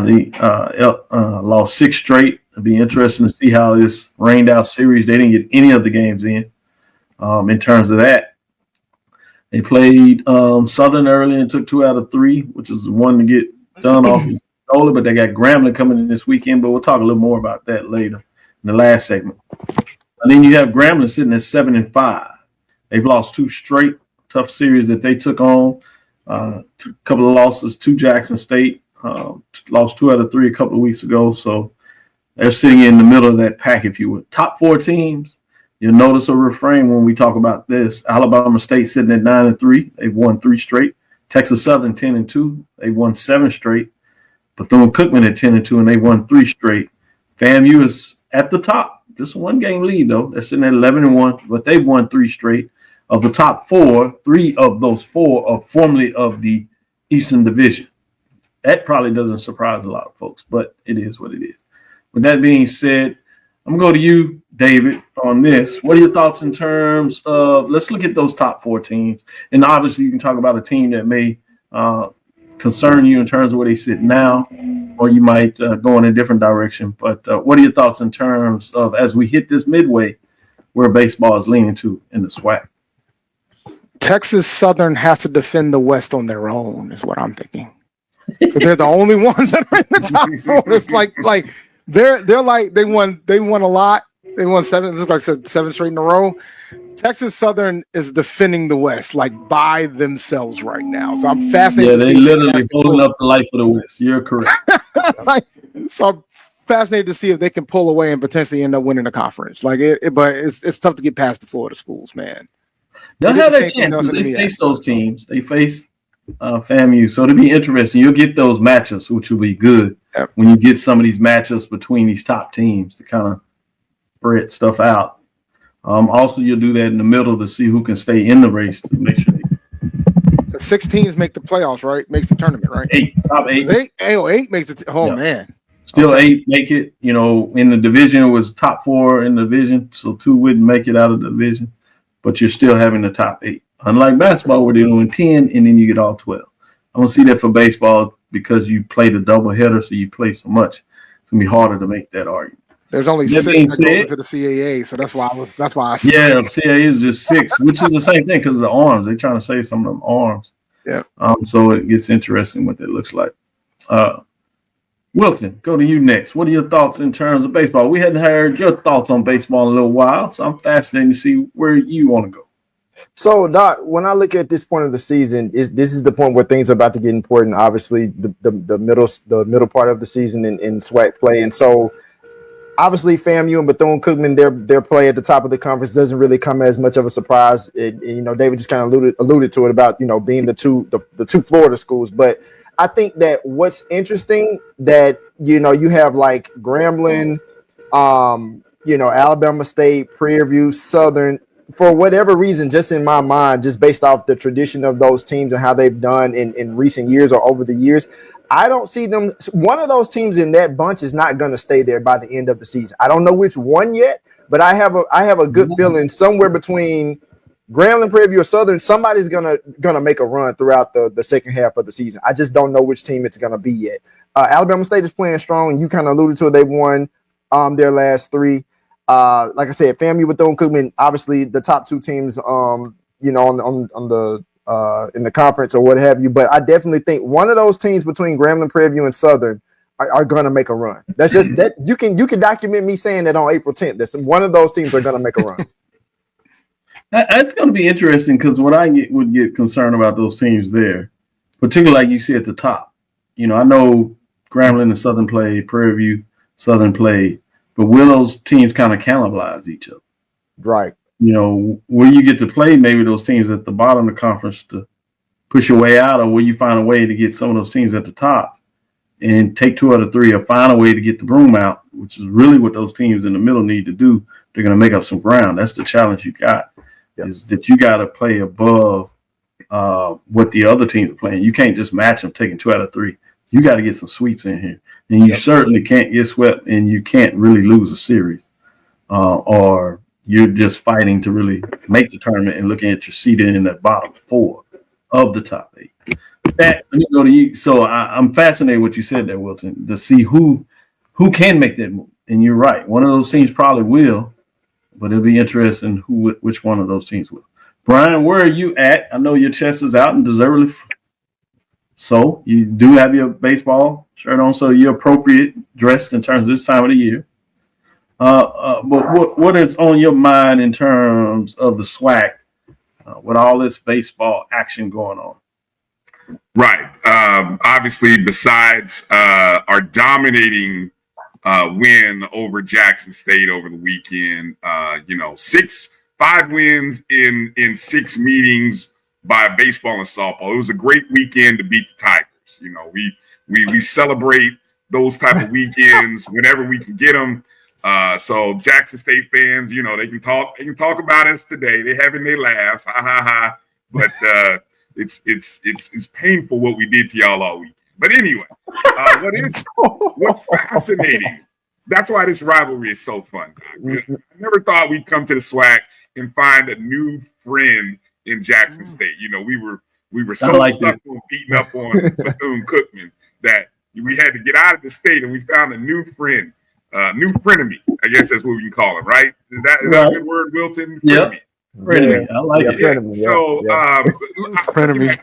They lost 6 straight. It'll be interesting to see how this rained out series. They didn't get any of the games in terms of that. They played Southern early and took 2 out of 3, which is one to get done off of Nola, but they got Grambling coming in this weekend, but we'll talk a little more about that later in the last segment. And then you have Grambling sitting at 7-5. They've lost 2 straight, tough series that they took on. Took a couple of losses to Jackson State. Lost 2 out of 3 a couple of weeks ago, so they're sitting in the middle of that pack, if you would. Top 4 teams, you'll notice a refrain when we talk about this. Alabama State sitting at 9-3. They've won 3 straight. Texas Southern 10-2. They've won 7 straight. Bethune-Cookman at 10-2, and they won 3 straight. FAMU is at the top. Just a 1-game lead, though. They're sitting at 11-1, but they've won 3 straight. Of the top 4, 3 of those 4 are formerly of the Eastern Division. That probably doesn't surprise a lot of folks, but it is what it is. With that being said, I'm going to go to you, David, on this. What are your thoughts in terms of, let's look at those top 4 teams. And obviously you can talk about a team that may concern you in terms of where they sit now, or you might go in a different direction. But what are your thoughts in terms of, as we hit this midway, where baseball is leaning to in the SWAC?
Texas Southern has to defend the West on their own, is what I'm thinking. They're the only ones that are in the top 4. It's like they're like they won a lot. They won 7, like I said, 7 straight in a row. Texas Southern is defending the West like by themselves right now. So I'm fascinated.
Yeah, they literally holding up the life of the West. You're correct.
So I'm fascinated to see if they can pull away and potentially end up winning the conference. But it's tough to get past the Florida schools, man.
They'll have their chances. They face those teams. They face FAMU. So it'll be interesting. You'll get those matchups, which will be good when you get some of these matchups between these top teams to kind of spread stuff out. Also, you'll do that in the middle to see who can stay in the race to make sure.
6 teams make the playoffs, right? Makes the tournament, right?
8, top 8.
8 makes it. Man.
Still 8 make it. You know, in the division, it was top 4 in the division, so 2 wouldn't make it out of the division. But you're still having the top 8. Unlike basketball, where they're doing 10 and then you get all 12. I don't see that for baseball because you play the doubleheader, so you play so much. It's gonna be harder to make that argument.
There's only 6 that go into the CAA, so that's why I said.
Yeah, the CAA is just 6, which is the same thing because of the arms. They're trying to save some of them arms.
Yeah.
So it gets interesting what that looks like. Wilton, go to you next. What are your thoughts in terms of baseball? We hadn't heard your thoughts on baseball in a little while, so I'm fascinated to see where you want to go.
So, Doc, when I look at this point of the season, this is the point where things are about to get important. Obviously, the middle part of the season in SWAC play, and so obviously FAMU and Bethune-Cookman, their play at the top of the conference doesn't really come as much of a surprise. David just kind of alluded to it about being the two Florida schools, but I think that what's interesting that you have like Grambling, Alabama State, Prairie View, Southern. For whatever reason, just in my mind, just based off the tradition of those teams and how they've done in recent years or over the years, I don't see them. One of those teams in that bunch is not going to stay there by the end of the season. I don't know which one yet, but I have a good feeling somewhere between Grambling, Prairie View, or Southern, somebody's gonna make a run throughout the second half of the season. I just don't know which team it's gonna be yet. Alabama State is playing strong. You kind of alluded to it. They won their last 3. Like I said, FAMU, Bethune-Cookman, obviously the top 2 teams, on the in the conference or what have you. But I definitely think one of those teams between Grambling, Prairie View, and Southern are gonna make a run. That's just that you can document me saying that on April 10th. That one of those teams are gonna make a run.
That's going to be interesting because what I would get concerned about those teams there, particularly like you see at the top. You know, I know Grambling and Southern play, Prairie View, Southern play, but will those teams kind of cannibalize each other?
Right.
You know, will you get to play maybe those teams at the bottom of the conference to push your way out, or will you find a way to get some of those teams at the top and take 2 out of 3 or find a way to get the broom out, which is really what those teams in the middle need to do. They're going to make up some ground. That's the challenge you got, is that you got to play above what the other teams are playing. You can't just match them taking 2 out of 3. You got to get some sweeps in here. And you certainly can't get swept, and you can't really lose a series or you're just fighting to really make the tournament and looking at your seeding in that bottom 4 of the top 8. Let me go to you. So I'm fascinated with what you said there, Wilton, to see who can make that move. And you're right. One of those teams probably will, but it'll be interesting which one of those teams will. Bryan, where are you at? I know your chest is out and deservedly so. You do have your baseball shirt on, so you're appropriate dressed in terms of this time of the year. But what is on your mind in terms of the SWAC with all this baseball action going on?
Right. Obviously, besides our dominating win over Jackson State over the weekend, 5 wins in 6 meetings by baseball and softball. It was a great weekend to beat the Tigers. You know, we celebrate those type of weekends whenever we can get them. So Jackson State fans, you know, they can talk about us today. They're having their laughs, ha ha ha. But it's painful what we did to y'all all week. But anyway, what's fascinating? That's why this rivalry is so fun. I never thought we'd come to the SWAC and find a new friend in Jackson State. You know, we were so stuck on beating up on Bethune-Cookman that we had to get out of the state, and we found a new friend. New frenemy, I guess that's what we can call him, right? Is that a good word, Wilton?
Yeah. Frenemy. I like it.
Frenemy,
so,
frenemy.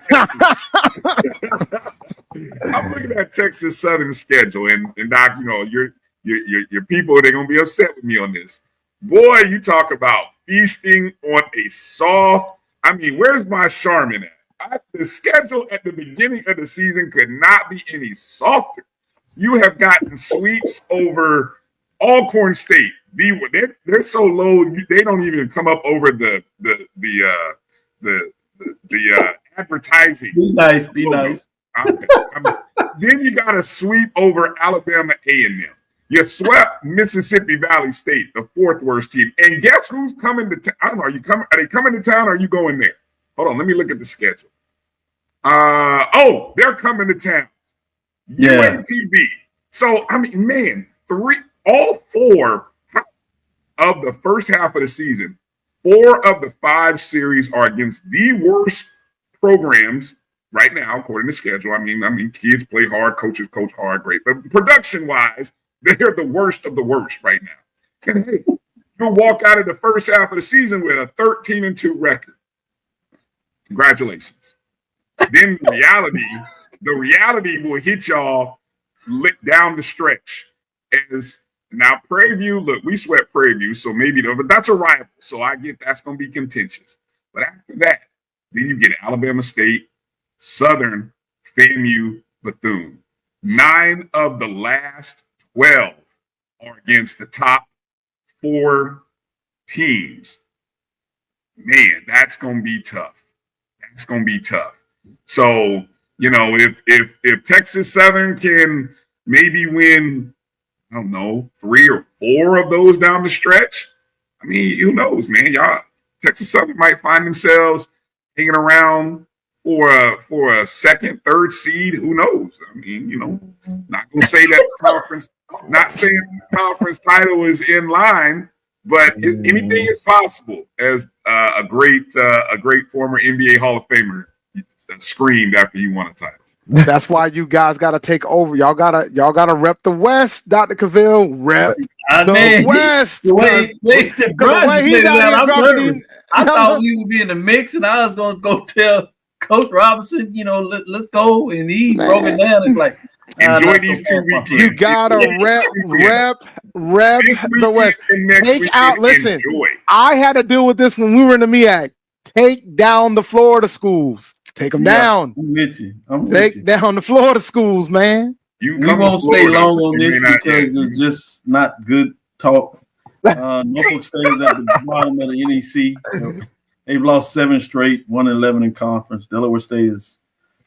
I'm looking at Texas Southern schedule, and Doc, you know, your people, they're gonna be upset with me on this. Boy, you talk about feasting on a soft. I mean, where's my Charmin at? The schedule at the beginning of the season could not be any softer. You have gotten sweeps over Alcorn State. They're so low, they don't even come up over the advertising.
Be nice.
Then you got a sweep over Alabama A&M. You swept Mississippi Valley State, the 4th worst team. And guess who's coming to town? I don't know. Are they coming to town or are you going there? Hold on, let me look at the schedule. They're coming to town. UAPB. So, I mean, man, all 4 of the first half of the season, 4 of the 5 series are against the worst programs right now, according to schedule. I mean, kids play hard, coaches coach hard, great. But production-wise, they're the worst of the worst right now. And hey, you'll walk out of the first half of the season with a 13-2 record. Congratulations. Then the reality will hit y'all down the stretch. As now, Prairie View, look, we swept Prairie View, so but that's a rival. So I get that's going to be contentious. But after that, then you get Alabama State, Southern, FAMU, Bethune. 9 of the last 12 are against the top 4 teams. Man, that's going to be tough. That's going to be tough. So, you know, if Texas Southern can maybe win, I don't know, 3 or 4 of those down the stretch, I mean, who knows, man? Texas Southern might find themselves hanging around for a 2nd, 3rd seed. Who knows? I mean, you know, not gonna say that conference, not saying the conference title is in line, but anything is possible. As a great former NBA Hall of Famer screamed after he won a title.
That's why you guys got to take over. Y'all gotta rep the West, Dr. Cavil. Rep the West.
The way he's out here I thought we would be in the mix, and I was gonna go tell Coach Robinson, you know, let's go, and he broke it down. It's like
enjoy these 2 weekends.
You gotta rep Rev the West. Take out. Listen, I had to deal with this when we were in the MEAC. Take down the Florida schools. Take them down.
I'm with you.
Take down the Florida schools, man.
We won't stay long on this because it's just not good talk. Norfolk State is at the bottom of the NEC. They've lost 7 straight, 1-11 in conference. Delaware State is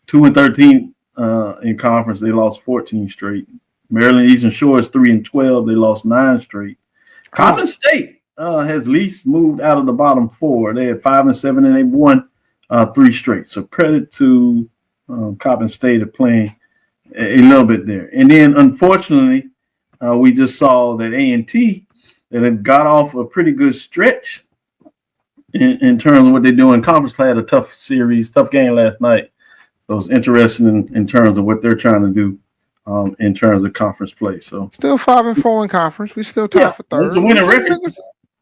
2-13 in conference. They lost 14 straight. Maryland Eastern Shore is 3-12. They lost 9 straight. Coppin State has least moved out of the bottom 4. They had 5-7 and they won 3 straight. So credit to Coppin State of playing a little bit there. And then unfortunately, we just saw that A&T that had got off a pretty good stretch in terms of what they do in conference play. Had a tough game last night. So it was interesting in terms of what they're trying to do in terms of conference play. So
still 5-4 in conference. We still tied for third.
It's a winning record.
That's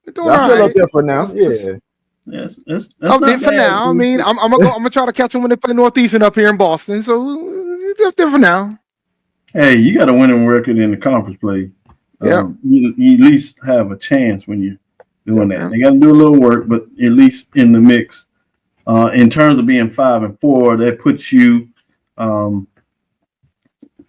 still up there for now. Yeah.
Yes,
up there for now. I mean, I'm gonna try to catch them when they play Northeastern up here in Boston. So it's up there for now.
Hey, you got a winning record in the conference play.
Yeah,
you at least have a chance when you're doing that. They got to do a little work, but at least in the mix. In terms of being 5-4, that puts you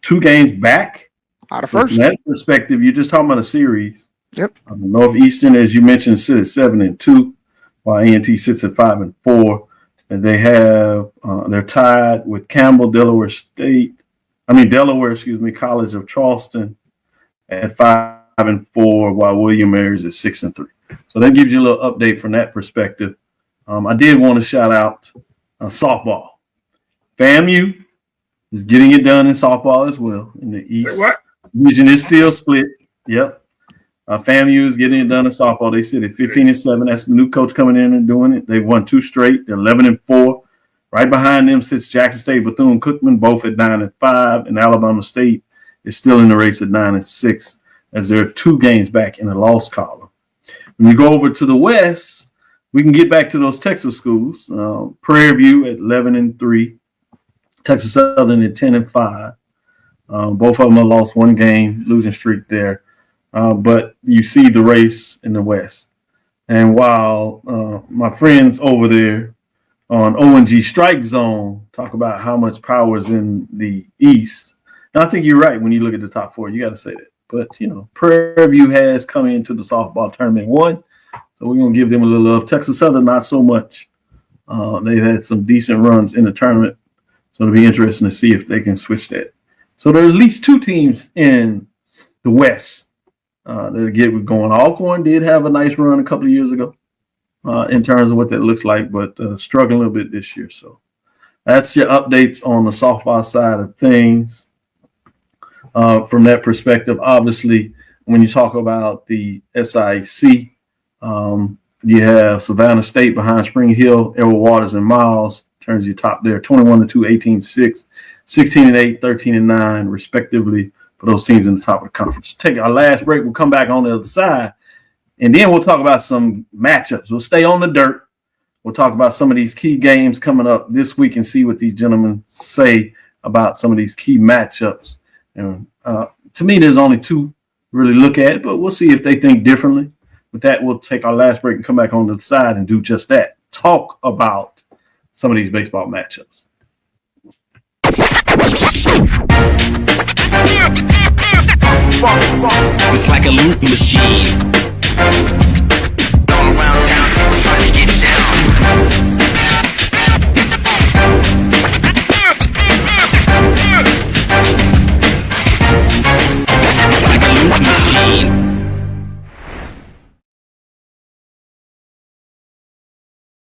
2 games back
out of first.
From that perspective, you're just talking about a series.
Yep.
Northeastern, as you mentioned, sits at 7-2, while A&T sits at 5-4. And they have they're tied with Delaware, College of Charleston at 5-4, while William Mary's at 6-3. So that gives you a little update from that perspective. I did want to shout out softball. FAMU is getting it done in softball as well in the East.
What?
Division is still split. Yep. FAMU is getting it done in softball. They sit at 15-7. That's the new coach coming in and doing it. They've won 2 straight. They're 11-4. Right behind them sits Jackson State, Bethune-Cookman, both at 9-5, and Alabama State is still in the race at 9-6, as they're 2 games back in the loss column. When you go over to the West, we can get back to those Texas schools. Prairie View at 11-3, Texas Southern at 10-5. Both of them have lost 1 game, losing streak there. But you see the race in the West. And while my friends over there on ONG Strike Zone talk about how much power is in the East, and I think you're right when you look at the top 4. You got to say that. But, Prairie View has come into the softball tournament 1. So we're going to give them a little love. Texas Southern, not so much. They've had some decent runs in the tournament. So it'll be interesting to see if they can switch that. So there's at least 2 teams in the West that'll get going. Alcorn did have a nice run a couple of years ago in terms of what that looks like, but struggling a little bit this year. So that's your updates on the softball side of things. From that perspective, obviously, when you talk about the SIAC, you have Savannah State behind Spring Hill, Edward Waters and Miles. Turns you top there, 21-2, 18-6, 16-8, 13-9, respectively, for those teams in the top of the conference. Take our last break. We'll come back on the other side, and then we'll talk about some matchups. We'll stay on the dirt. We'll talk about some of these key games coming up this week and see what these gentlemen say about some of these key matchups. And to me, there's only 2 really look at, but we'll see if they think differently. With that, we'll take our last break and come back on the side and do just that. Talk about some of these baseball matchups.
It's like a loop machine. All around town, trying to get down. It's like a loop machine.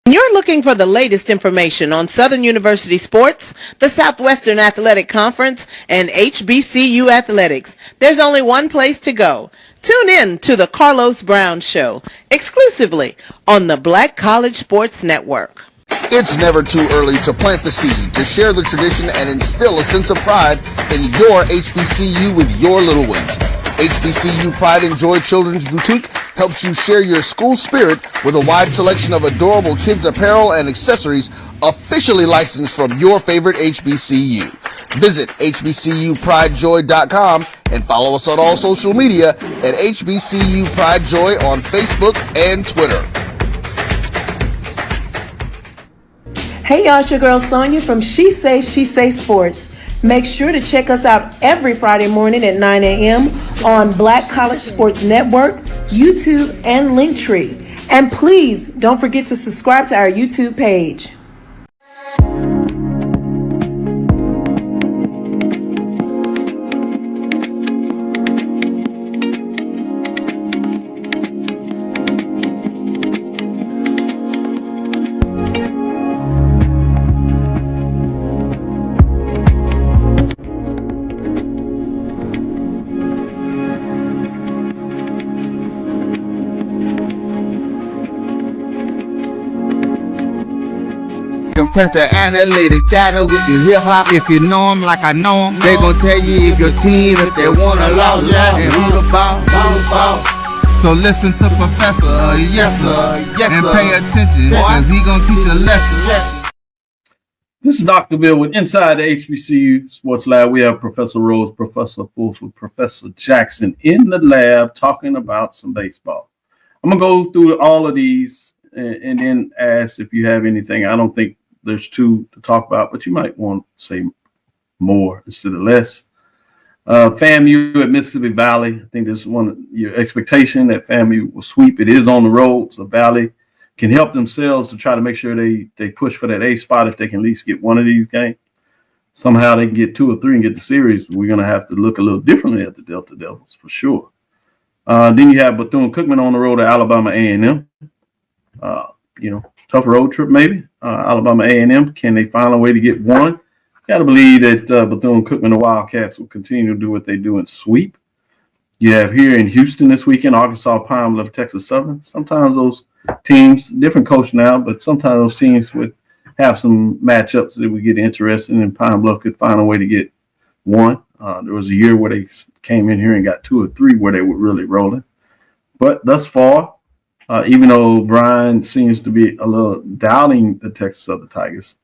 You're looking for the latest information on Southern University sports, the Southwestern Athletic Conference, and HBCU athletics. There's only one place to go. Tune in to the Carlos Brown Show, exclusively on the Black College Sports Network.
It's never too early to plant the seed, to share the tradition, and instill a sense of pride in your HBCU with your little ones. HBCU Pride and Joy Children's Boutique helps you share your school spirit with a wide selection of adorable kids apparel and accessories officially licensed from your favorite HBCU. Visit HBCUPrideJoy.com And follow us on all social media at HBCU Pride Joy on Facebook and Twitter.
Hey y'all, it's your girl Sonia from She Say Sports. Make sure to check us out every Friday morning at 9 a.m. on Black College Sports Network, YouTube, and Linktree. And please don't forget to subscribe to our YouTube page.
Press the analytic data with your hip hop. If you know them like I know them, they gon' tell you if your team, if they wanna loud and who the ball. So listen to Professor, yes sir, and pay attention, cause he gon' teach a lesson.
This is Dr. Bill with Inside the HBCU Sports Lab. We have Professor Rose, Professor Fulford, Professor Jackson in the lab talking about some baseball. I'm gonna go through all of these and then ask if you have anything. I don't think there's two to talk about, but you might want to say more instead of less. FAMU at Mississippi Valley. I think this is one of your expectation that FAMU will sweep. It is on the road, so Valley can help themselves to try to make sure they push for that A spot if they can at least get one of these games. Somehow they can get 2 or 3 and get the series. We're going to have to look a little differently at the Delta Devils for sure. Then you have Bethune-Cookman on the road to Alabama A&M. Tough road trip maybe. Alabama A&M, can they find a way to get one? Got to believe that Bethune-Cookman, the Wildcats, will continue to do what they do and sweep. You have here in Houston this weekend, Arkansas Pine Bluff, Texas Southern. Sometimes those teams, different coach now, but sometimes those teams would have some matchups that would get interesting, and Pine Bluff could find a way to get one. There was a year where they came in here and got 2 or 3 where they were really rolling. But thus far, even though Bryan seems to be a little doubting the Texas Southern Tigers,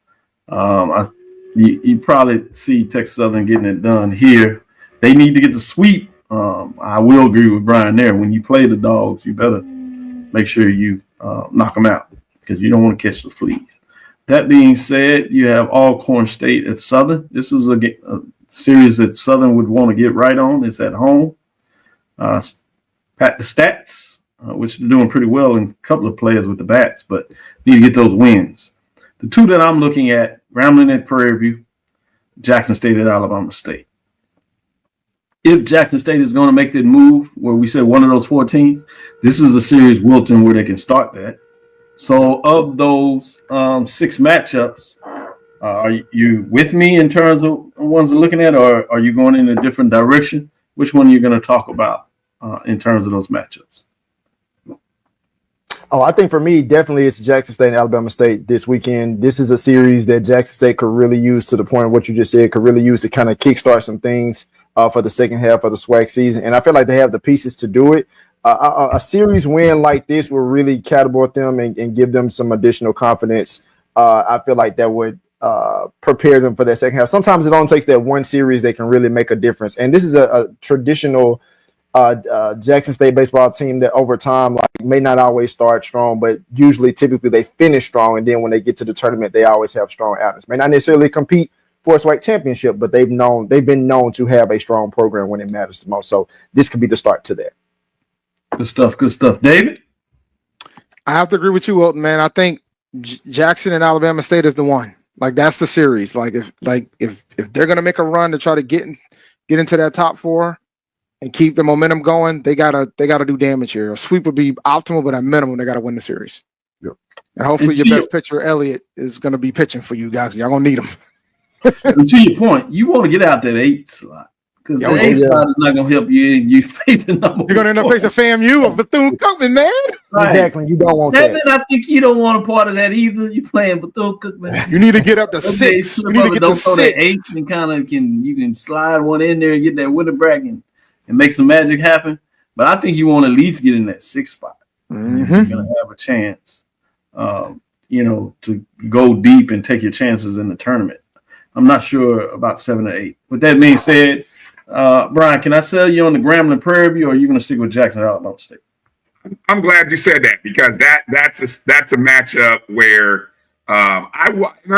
you probably see Texas Southern getting it done here. They need to get the sweep. I will agree with Bryan there. When you play the Dogs, you better make sure you knock them out because you don't want to catch the fleas. That being said, you have Alcorn State at Southern. This is a series that Southern would want to get right on. It's at home. Pat the stats. Which they're doing pretty well in a couple of players with the bats, but need to get those wins. The 2 that I'm looking at, Grambling at Prairie View, Jackson State at Alabama State. If Jackson State is going to make that move where we said one of those 4 teams, this is the series Wilton where they can start that. So of those 6 matchups, are you with me in terms of ones we're looking at, or are you going in a different direction? Which one are you going to talk about in terms of those matchups?
Oh, I think for me, definitely it's Jackson State and Alabama State this weekend. This is a series that Jackson State could really use, to the point of what you just said, could really use to kind of kickstart some things for the second half of the SWAC season. And I feel like they have the pieces to do it. A series win like this will really catapult them and give them some additional confidence. I feel like that would prepare them for that second half. Sometimes it only takes that one series that can really make a difference. And this is a traditional Jackson State baseball team that over time may not always start strong, but typically they finish strong, and then when they get to the tournament, they always have strong outings. May not necessarily compete for a SWAC championship, but they've been known to have a strong program when it matters the most. So this could be the start to that.
Good stuff. David?
I have to agree with you, Wilton, man. I think Jackson and Alabama State is the one. Like, that's the series. If they're gonna make a run to try to get into that top 4 and keep the momentum going, they gotta do damage here. A sweep would be optimal, but at minimum, they gotta win the series.
Yep.
And hopefully your best pitcher, Elliott, is gonna be pitching for you guys. Y'all gonna need him.
And to your point, you want to get out that 8 slot because the 8 slot is not gonna help you. You face the number.
You're gonna end up facing FAMU of Bethune-Cookman, man.
Right. Exactly. You don't want that.
I think you don't want a part of that either. You're playing Bethune-Cookman.
You need to get up to 6. You need to get to 6.
That 8 and you can slide one in there and get that winter bracket and make some magic happen. But I think you want to at least get in that 6 spot.
Mm-hmm.
You're going to have a chance, to go deep and take your chances in the tournament. I'm not sure about 7 or 8. With that being said, Bryan, can I sell you on the Grambling Prairie View, or are you going to stick with Jackson Alabama State?
I'm glad you said that because that's a matchup where I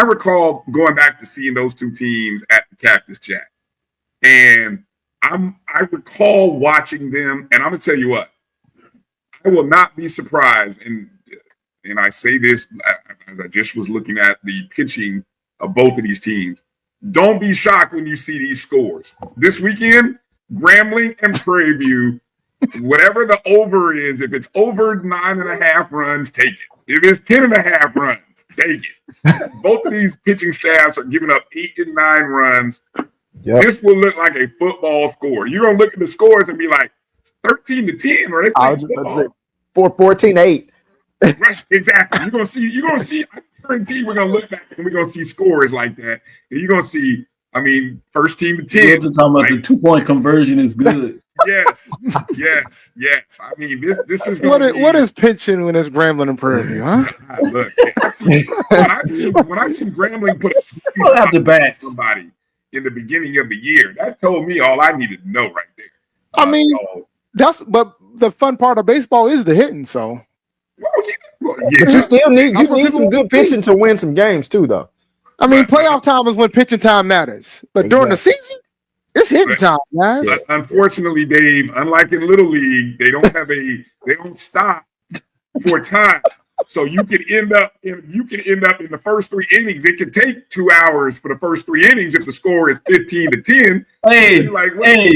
recall going back to seeing those two teams at the Cactus Jack, and I recall watching them, and I'm gonna tell you what, I will not be surprised, and I say this as I just was looking at the pitching of both of these teams. Don't be shocked when you see these scores this weekend. Grambling and Prairie View, whatever the over is, if it's over 9.5 runs, take it. If it's 10.5 runs, take it. Both of these pitching staffs are giving up 8 and 9 runs. Yep. This will look like a football score. You're gonna look at the scores and be like 13-10, or
I was just about to say 14-8.
Right, exactly. You're gonna see. I guarantee we're gonna look back and we're gonna see scores like that, and you're gonna see. I mean, first team to 10.
You're talking about the 2-point conversion is good.
Yes. I mean, this is
what is pitching when it's Grambling and Prairie View, huh?
Look, when I seen Grambling put
out the bat
somebody in the beginning of the year, that told me all I needed to know right there.
I mean, but the fun part of baseball is the hitting. So,
yeah.
But you still need some good pitching to win some games too, though.
I mean, playoff time is when pitching time matters, but during the season, it's hitting time, guys.
But unfortunately, Dave, unlike in Little League, they don't stop for time. So you can end up in the first 3 innings. It can take 2 hours for the first 3 innings if the score is 15-10.
Hey,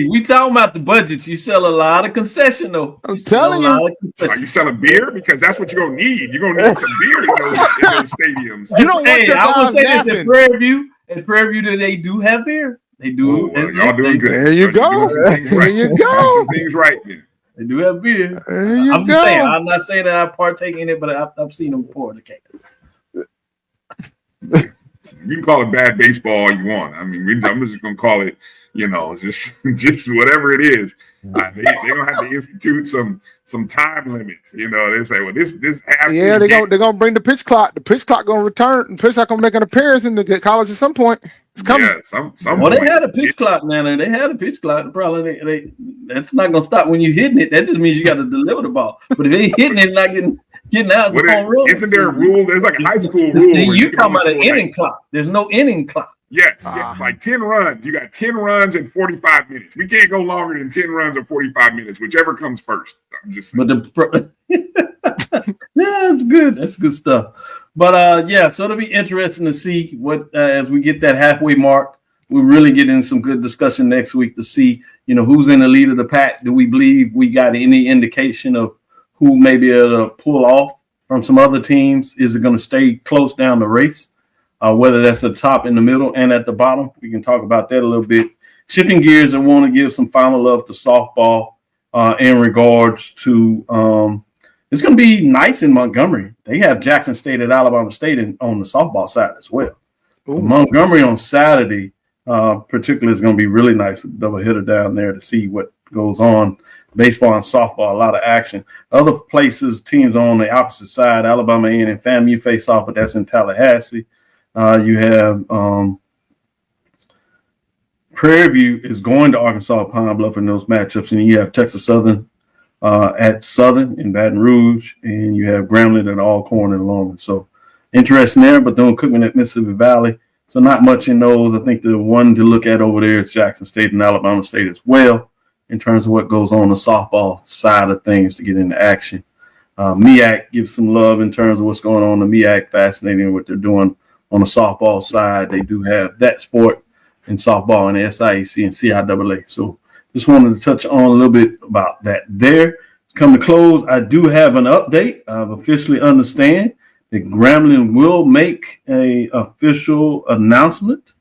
we talking about the budgets. You sell a lot of concession though.
I'm telling you.
Are you selling beer? Because that's what you're gonna need. You're gonna need some beer in those stadiums.
You don't want your guys
I will say
napping.
this in Prairie View. In Prairie View, they do have beer. They do.
Y'all doing good.
There you go. There you go.
Some things right then.
They do have beer.
There you
I'm
go.
just saying. I'm not saying that I partake in it, but I've seen them pour the cans.
You can call it bad baseball all you want. I mean, I'm just gonna call it, just whatever it is. They're gonna have to institute some time limits. They say, well, this has.
Yeah, they're gonna bring the pitch clock. The pitch clock gonna return. The pitch clock gonna make an appearance in the college at some point. It's coming.
Yeah, some
Well,
point.
they had a pitch clock now. They had a pitch clock. Probably that's not gonna stop when you're hitting it. That just means you got to deliver the ball. But if they hitting it, not getting out,
Isn't there a rule? There's like a high school rule.
You talking about an inning clock? There's no inning clock.
Yes, like 10 runs. You got 10 runs in 45 minutes. We can't go longer than 10 runs in 45 minutes, whichever comes first. I'm just saying.
But that's good. That's good stuff. But so it'll be interesting to see what as we get that halfway mark. We really get in some good discussion next week to see, who's in the lead of the pack. Do we believe we got any indication of who may be able to pull off from some other teams? Is it going to stay close down the race? Whether that's at the top, in the middle, and at the bottom. We can talk about that a little bit. Shifting gears, I want to give some final love to softball in regards to it's going to be nice in Montgomery. They have Jackson State at Alabama State on the softball side as well. Montgomery on Saturday, particularly, is going to be really nice with double hitter down there to see what goes on. Baseball and softball, a lot of action. Other places, teams on the opposite side, Alabama A&M and FAMU face off, but that's in Tallahassee. You have Prairie View is going to Arkansas Pine Bluff in those matchups, and you have Texas Southern at Southern in Baton Rouge, and you have Grambling at Alcorn and Longman. So interesting there, but doing Cookman at Mississippi Valley. So not much in those. I think the one to look at over there is Jackson State and Alabama State as well in terms of what goes on the softball side of things to get into action. MEAC gives some love in terms of what's going on in the MEAC. Fascinating what they're doing on the softball side. They do have that sport in softball and the SIAC and CIAA. So just wanted to touch on a little bit about that there. To come to close, I do have an update. I've officially understand that Grambling will make a official announcement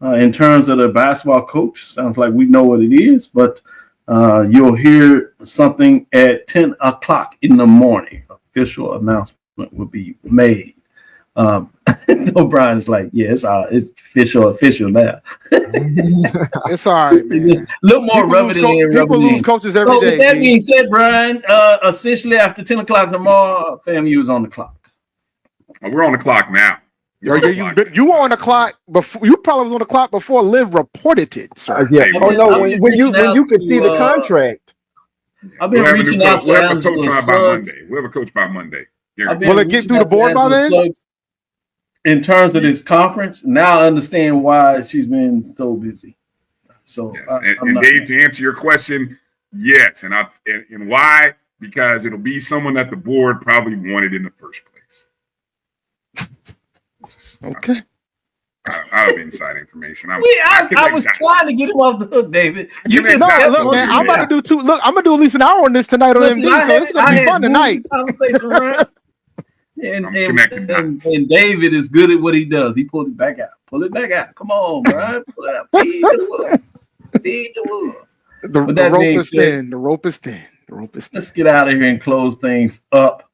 in terms of the basketball coach. Sounds like we know what it is, but you'll hear something at 10 o'clock in the morning. Official announcement will be made. Bryan is like, yeah, it's official now.
It's all right, man.
It's a little more
people lose coaches every day.
With that being said, Bryan, essentially after 10 o'clock tomorrow, FAMU is on the clock.
We're on the clock now.
You were on the clock before. You probably was on the clock before Liv reported it. Sir.
Yeah. Oh no, when you could see the contract.
I've been reaching out to
we'll have a coach by Monday. We'll have a coach by Monday.
Will it get through the board by then?
In terms of this conference, now I understand why she's been so busy. So,
yes. And Dave, to answer your question, yes, and why? Because it'll be someone that the board probably wanted in the first place.
Okay.
I have inside information.
I was trying to get him off the hook, David.
Look, man, I'm about to do Look, I'm gonna do at least an hour on this tonight on MD, so it's gonna be fun tonight.
And David is good at what he does. He pulled it back out. Pull it back out. Come on, Bryan. Pull it out. Feed the wolves.
The rope is thin. The rope is thin. The rope is thin.
Let's get out of here and close things up.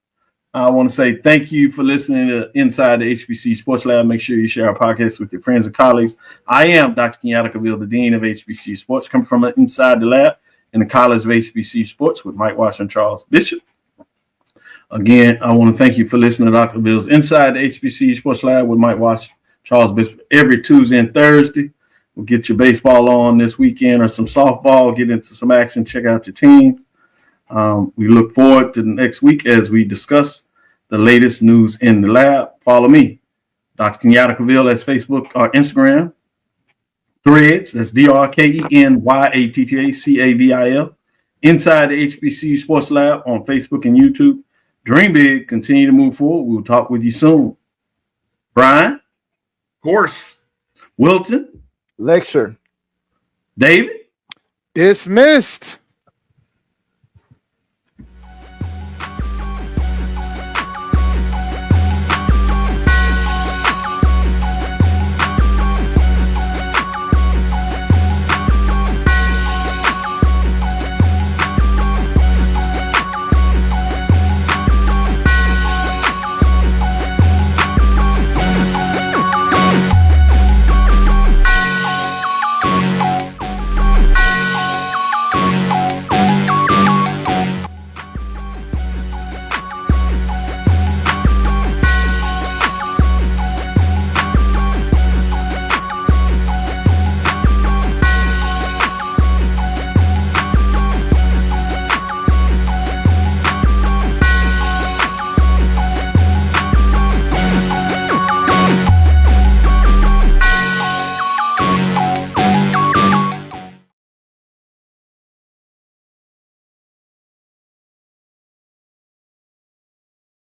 I want to say thank you for listening to Inside the HBCU Sports Lab. Make sure you share our podcast with your friends and colleagues. I am Dr. Kenyatta, Cavil, the Dean of HBCU Sports, coming from inside the lab in the College of HBCU Sports with Mike Washington and Charles Bishop. Again, I want to thank you for listening to Dr. Bill's Inside the HBCU Sports Lab with Mike Washington, Charles Bishop, every Tuesday and Thursday. We'll get your baseball on this weekend or some softball, get into some action, check out your team. We look forward to the next week as we discuss the latest news in the lab. Follow me, Dr. Kenyatta Cavil, that's Facebook or Instagram. Threads, that's DrKenyattaCavil. Inside the HBCU Sports Lab on Facebook and YouTube. Dream big, continue to move forward. We'll talk with you soon. Bryan?
Course.
Wilton?
Lecture.
David?
Dismissed.